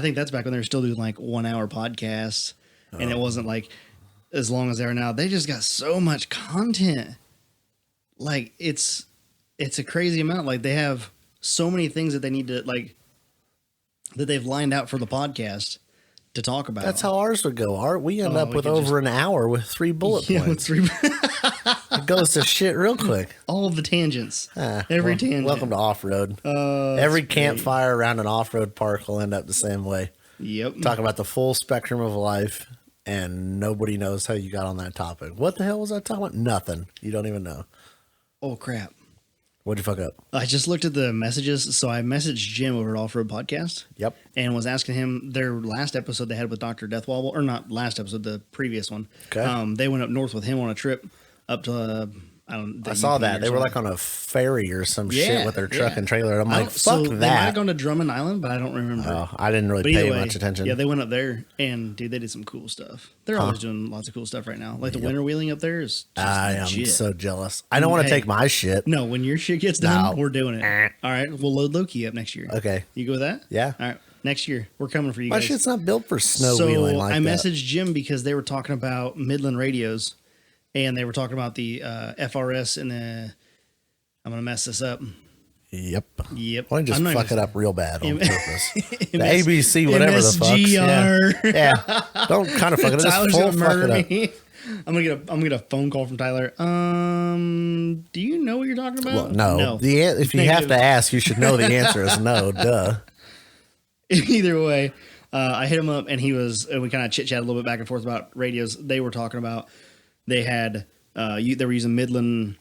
think that's back when they were still doing like 1 hour podcasts and it wasn't like as long as they are now. They just got so much content. Like it's a crazy amount. Like they have so many things that they need to that they've lined out for the podcast to talk about. That's how ours would go. We end up we with could over an hour with 3 bullet yeah, points. with It goes to shit real quick. all of the tangents. Every tangent. Welcome to Offroad. that's Every great. campfire around an off-road park will end up the same way. Yep. Talking about the full spectrum of life, and nobody knows how you got on that topic. What the hell was I talking about? Nothing. You don't even know. Oh crap. What'd you fuck up? I just looked at the messages. So I messaged Jim over at Offroad Podcast. Yep. And was asking him their last episode they had with Dr. Deathwobble, or not last episode, the previous one. Okay. They went up north with him on a trip up to I saw that. They were like on a ferry or some shit Yeah, with their truck yeah. and trailer. I'm like, so fuck They might have that. gone to Drummond Island, but I don't remember. Oh, I didn't really But either pay way, much attention. Yeah, they went up there, and dude, they did some cool stuff. They're always doing lots of cool stuff right now. Like the winter wheeling up there is just I am legit. so jealous. I don't want to Hey. take my shit. No, when your shit gets done, No. we're doing it. All right, we'll load Loki up next year. Okay. You go with that? Yeah. All right, next year we're coming for you My guys. shit's not built for snow So wheeling like I that. messaged Jim because they were talking about Midland radios, and they were talking about the FRS and the. I'm gonna mess this up. Yep. Yep. Why don't you I'm just not fuck it up real bad on M- purpose? The MS ABC, whatever the fuck. Yeah. MSGR. Yeah. Don't kind of fuck it up. Just Tyler's full gonna fuck murder it up. me. I'm gonna get a phone call from Tyler. Do you know what you're talking about? Well, no. If you have Negative. to ask, you should know the answer is no. Duh. Either way, I hit him up and we kind of chit chatted a little bit back and forth about radios. They were talking about they were using Midland,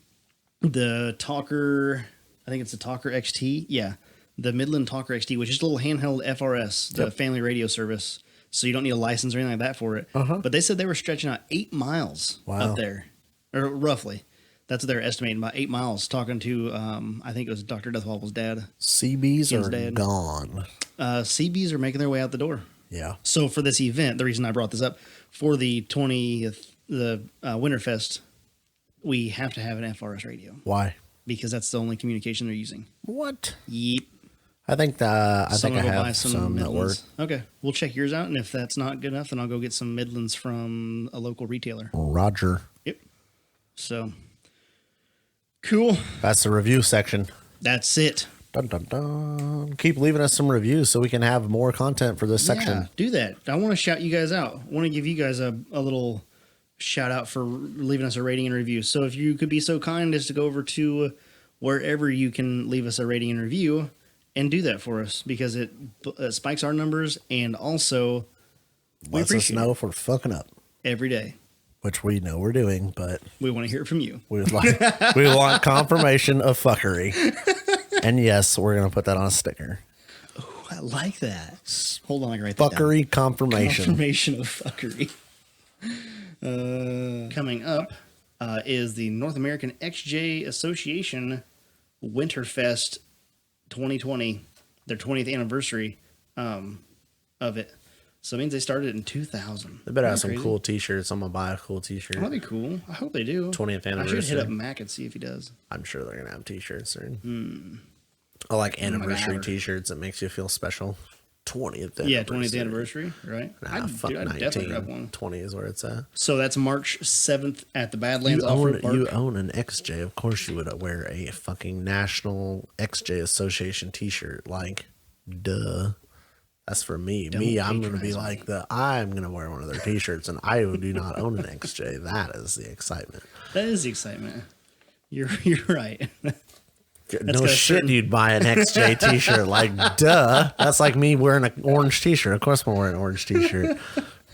the Talker. I think it's the Talker XT. Yeah, the Midland Talker XT, which is a little handheld FRS, the family radio service. So you don't need a license or anything like that for it. But they said they were stretching out 8 miles Wow. up there, or roughly. That's what they're estimating, about 8 miles. Talking to, I think it was Dr. Deathwobble's dad. CBs Ian's are dad. gone. CBs are making their way out the door. Yeah. So for this event, the reason I brought this up, for the 20th, the Winterfest, we have to have an FRS radio Why? because that's the only communication they're using. What? Yep. I think I have some that work. Midlands. Okay, we'll check yours out, and if that's not good enough, then I'll go get some Midlands from a local retailer. Roger. Yep. So cool. That's the review section. That's it. Dun, dun, dun. Keep leaving us some reviews so we can have more content for this section. Yeah, do that. I want to shout you guys out. I want to give you guys a little shout out for leaving us a rating and review. So if you could be so kind as to go over to wherever you can leave us a rating and review and do that for us, because it spikes our numbers, and also we Lets us appreciate know it if we're fucking up, every day. which we know we're doing, but We want to hear it from you. we want confirmation of fuckery. And yes, we're going to put that on a sticker. Oh, I like that. Hold on, I can write that down. Fuckery confirmation. Confirmation of fuckery. Coming up is the North American XJ Association Winterfest 2020, their 20th anniversary of it. So it means they started in 2000. They better have Isn't that some crazy? cool t-shirts. I'm going to buy a cool t-shirt. That'd be cool. I hope they do. 20th I anniversary. should hit up Mac and see if he does. I'm sure they're going to have t-shirts soon. I like anniversary t-shirts. It makes you feel special. 20th anniversary. Yeah, 20th anniversary, right? Nah, fuck I'd 19. definitely grab one. 20 is where it's at. So that's March 7th at the Badlands Offroad Park. You own an XJ. Of course you would wear a fucking National XJ Association t-shirt. Like, duh. That's for me. I'm going to be like I'm going to wear one of their t-shirts, and I do not own an XJ. That is the excitement. That is the excitement. You're right. No shit, you'd buy an XJ t-shirt. Like, duh. That's like me wearing an orange t-shirt. Of course I'm wearing an orange t-shirt.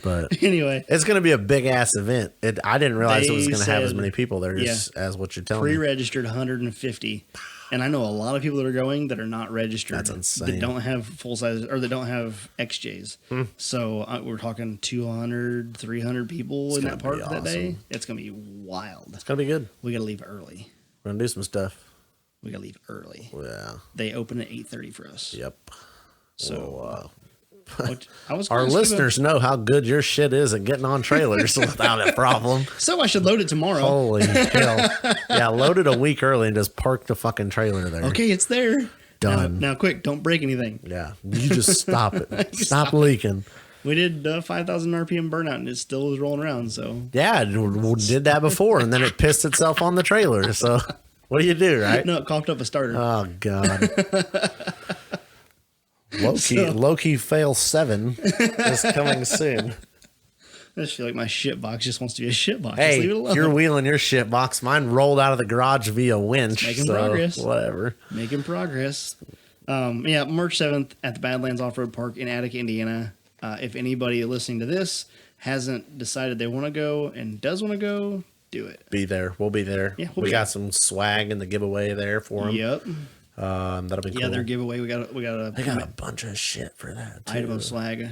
But Anyway, it's going to be a big-ass event. I didn't realize it was going to have as said- many people there as what you're telling me. pre-registered 150. And I know a lot of people that are going that are not registered. That's insane. That don't have full-size, or that don't have XJs. So we're talking 200, 300 people in that park that day. It's going to be wild. It's going to be good. We got to leave early. We're going to do some stuff. We got to leave early. Yeah. They open at 8:30 for us. Yep. So I was our listeners know how good your shit is at getting on trailers without a problem. So I should load it tomorrow. Holy hell. Yeah, load it a week early and just park the fucking trailer there. Okay, it's there. Done. Now quick, don't break anything. Yeah, you just stop it. Stop leaking. We did 5,000 RPM burnout and it still was rolling around. So yeah, did that before and then it pissed itself on the trailer. So what do you do, right? No, it coughed up a starter. Oh God. Low-key fail 7 is coming soon. I just feel like my shit box just wants to be a shit box. Hey, just leave it alone. you're wheeling your shit box. Mine rolled out of the garage via winch. Making so progress. Whatever. Making progress. Yeah, March 7th at the Badlands Off-Road Park in Attica, Indiana. If anybody listening to this hasn't decided they want to go and does want to go, do it. Be there. We'll be there. Yeah, we got some swag in the giveaway there for them. Yep. That'll be cool. Yeah, their giveaway. We got a I got a bunch of shit for that too. item of swag.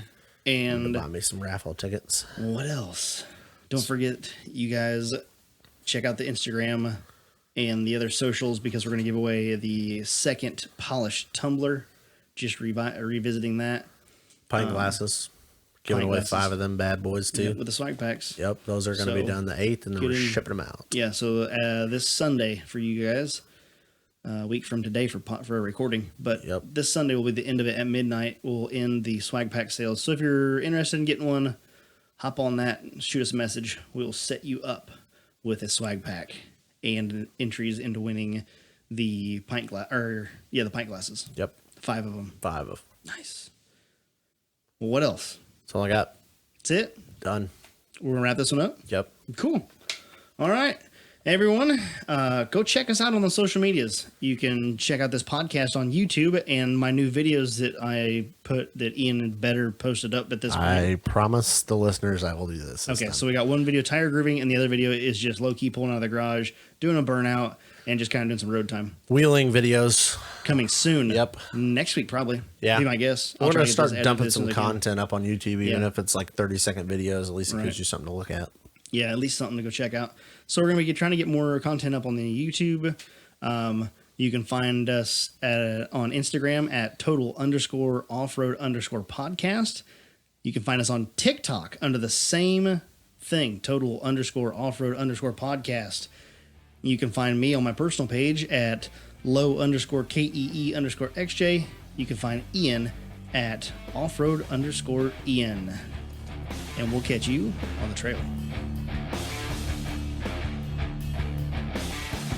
And buy me some raffle tickets. what else? Don't forget, you guys, check out the Instagram and the other socials because we're going to give away the second polished tumbler. Just revisiting that. Pint glasses. Giving pint away glasses. 5 of them bad boys too. With the swag packs. Yep, those are going to be So, done the 8th, and then we're shipping them out. Yeah, so this Sunday for you guys, a week from today for a recording, but Yep. this Sunday will be the end of it at midnight. We'll end the swag pack sales. So if you're interested in getting one, hop on that, shoot us a message. We'll set you up with a swag pack and entries into winning the pint the pint glasses. Yep, 5 of them. 5 of. Nice. Well, what else? That's all I got. That's it. Done. We're gonna wrap this one up. Yep. Cool. All right. Everyone, go check us out on the social medias. You can check out this podcast on YouTube and my new videos that I put that Ian had better posted up at this point. I promise the listeners I will do this. Okay, time. so we got one video tire grooving and the other video is just low-key pulling out of the garage, doing a burnout, and just kind of doing some road time. Wheeling videos. Coming soon. Yep. Next week, probably. Yeah. Be my guess. We're I'll try going to get start this edited dumping as some soon as I can. content up on YouTube, even Yeah. if it's like 30-second videos. At least it Right. gives you something to look at. Yeah, at least something to go check out. So we're going to be trying to get more content up on the YouTube. You can find us on Instagram at total_offroad_podcast. You can find us on TikTok under the same thing, total_offroad_podcast. You can find me on my personal page at low_KEE_XJ. You can find Ian at offroad_Ian. And we'll catch you on the trail.